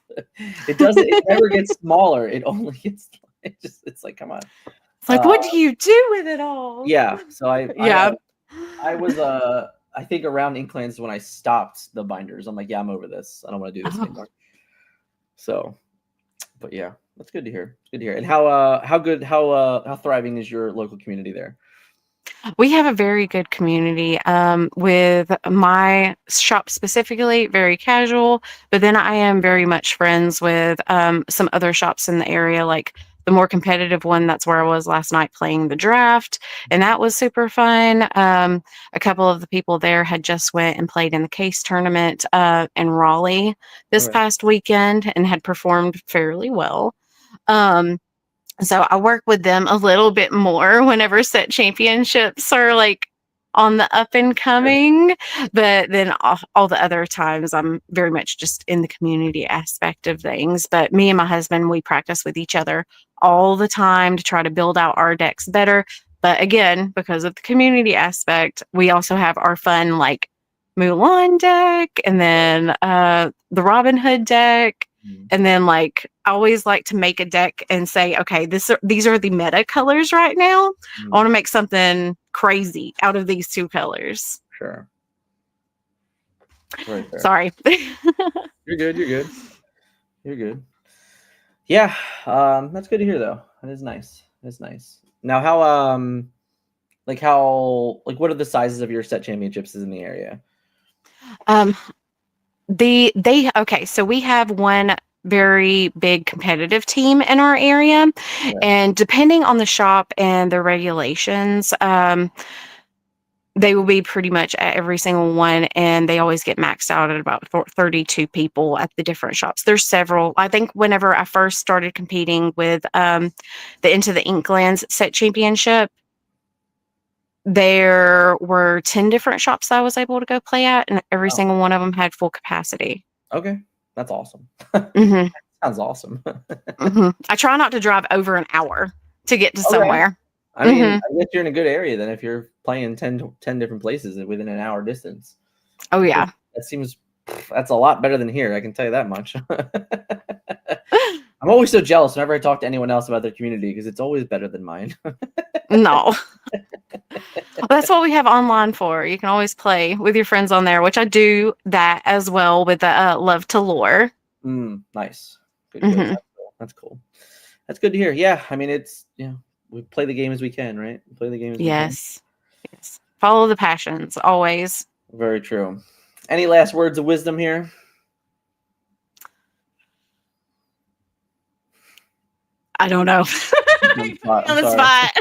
[SPEAKER 1] It never gets smaller. It only gets. It's like, come on.
[SPEAKER 2] It's like, what do you do with it all?
[SPEAKER 1] Yeah. So
[SPEAKER 2] yeah.
[SPEAKER 1] I was I think around Inklands when I stopped the binders. I'm like, yeah, I'm over this. I don't want to do this anymore. So, but yeah, that's good to hear. It's good to hear. And how thriving is your local community there?
[SPEAKER 2] We have a very good community with my shop specifically, very casual, but then I am very much friends with some other shops in the area, like the more competitive one. That's where I was last night playing the draft, and that was super fun. A couple of the people there had just went and played in the case tournament in Raleigh this past weekend and had performed fairly well. So I work with them a little bit more whenever set championships are like on the up and coming, but then all the other times I'm very much just in the community aspect of things. But me and my husband, we practice with each other all the time to try to build out our decks better. But again, because of the community aspect, we also have our fun like Mulan deck, and then the Robin Hood deck. And then like I always like to make a deck and say, okay, these are the meta colors right now. I want to make something crazy out of these two colors.
[SPEAKER 1] Sure. Right there.
[SPEAKER 2] Sorry.
[SPEAKER 1] You're good. Yeah. That's good to hear though. That is nice. That's nice. Now what are the sizes of your set championships in the area?
[SPEAKER 2] Okay, so we have one very big competitive team in our area.
[SPEAKER 1] Yeah.
[SPEAKER 2] And depending on the shop and the regulations, they will be pretty much at every single one, and they always get maxed out at about 32 people at the different shops. There's several. I think whenever I first started competing with the Into the Inklands set championship, there were 10 different shops that I was able to go play at, and every single one of them had full capacity.
[SPEAKER 1] Okay, that's awesome.
[SPEAKER 2] Mm-hmm.
[SPEAKER 1] Sounds awesome.
[SPEAKER 2] Mm-hmm. I try not to drive over an hour to get to
[SPEAKER 1] Okay.
[SPEAKER 2] somewhere.
[SPEAKER 1] I mean, I guess you're in a good area then if you're playing 10 different places within an hour distance.
[SPEAKER 2] Oh, yeah.
[SPEAKER 1] That's a lot better than here. I can tell you that much. I'm always so jealous whenever I talk to anyone else about their community because it's always better than mine.
[SPEAKER 2] No. Well, that's what we have online for. You can always play with your friends on there, which I do that as well with the Love to Lore.
[SPEAKER 1] Nice. Good. That's cool. That's good to hear. Yeah, I mean, it's, we play the game as we can, right? We play the game as we can.
[SPEAKER 2] Yes. Follow the passions, always.
[SPEAKER 1] Very true. Any last words of wisdom here?
[SPEAKER 2] I don't know.
[SPEAKER 1] On
[SPEAKER 2] the spot.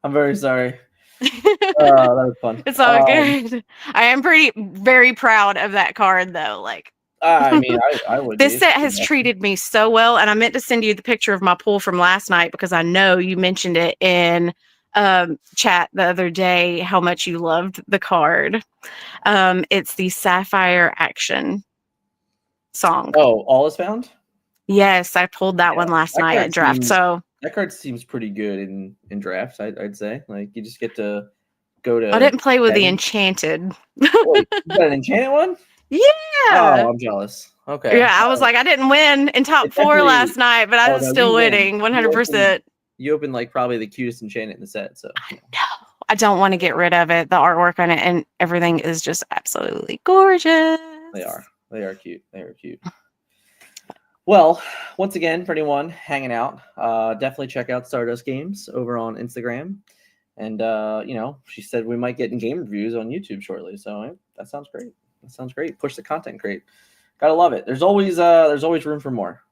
[SPEAKER 1] I'm very sorry. That was fun.
[SPEAKER 2] It's all good. I am very proud of that card, though. Like,
[SPEAKER 1] I mean, I would.
[SPEAKER 2] This set has treated me so well, and I meant to send you the picture of my pool from last night because I know you mentioned it in chat the other day how much you loved the card. It's the Sapphire Action song.
[SPEAKER 1] Oh, All Is Found?
[SPEAKER 2] Yes, I pulled that one last night at draft.
[SPEAKER 1] That card seems pretty good in drafts, I'd say. Like, you just get to go to...
[SPEAKER 2] I didn't play with the Enchanted.
[SPEAKER 1] Wait, you got an Enchanted one?
[SPEAKER 2] Yeah.
[SPEAKER 1] Oh, I'm jealous. Okay.
[SPEAKER 2] Yeah, I was like, I didn't win in top 4 last night, but I was still winning 100%.
[SPEAKER 1] You opened like probably the cutest Enchanted in the set. So
[SPEAKER 2] I know. I don't want to get rid of it. The artwork on it and everything is just absolutely gorgeous.
[SPEAKER 1] They are. They are cute. They are cute. Well, once again, for anyone hanging out, definitely check out Stardust Games over on Instagram. And, she said we might get in game reviews on YouTube shortly. So that sounds great. That sounds great. Push the content crate. Gotta love it. There's always room for more.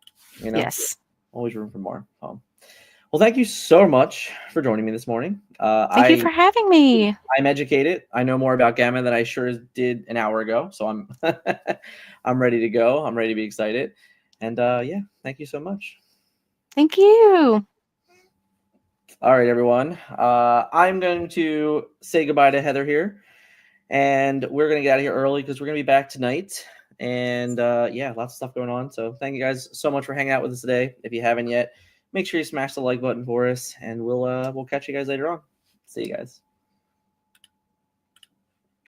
[SPEAKER 2] Yes.
[SPEAKER 1] Always room for more. Well, thank you so much for joining me this morning.
[SPEAKER 2] Thank you for having me.
[SPEAKER 1] I'm educated. I know more about Gama than I sure did an hour ago. So I'm I'm ready to go. I'm ready to be excited. And thank you so much.
[SPEAKER 2] Thank you.
[SPEAKER 1] All right, everyone. I'm going to say goodbye to Heather here. And we're going to get out of here early because we're going to be back tonight. And lots of stuff going on. So thank you guys so much for hanging out with us today. If you haven't yet, make sure you smash the like button for us. And we'll catch you guys later on. See you guys.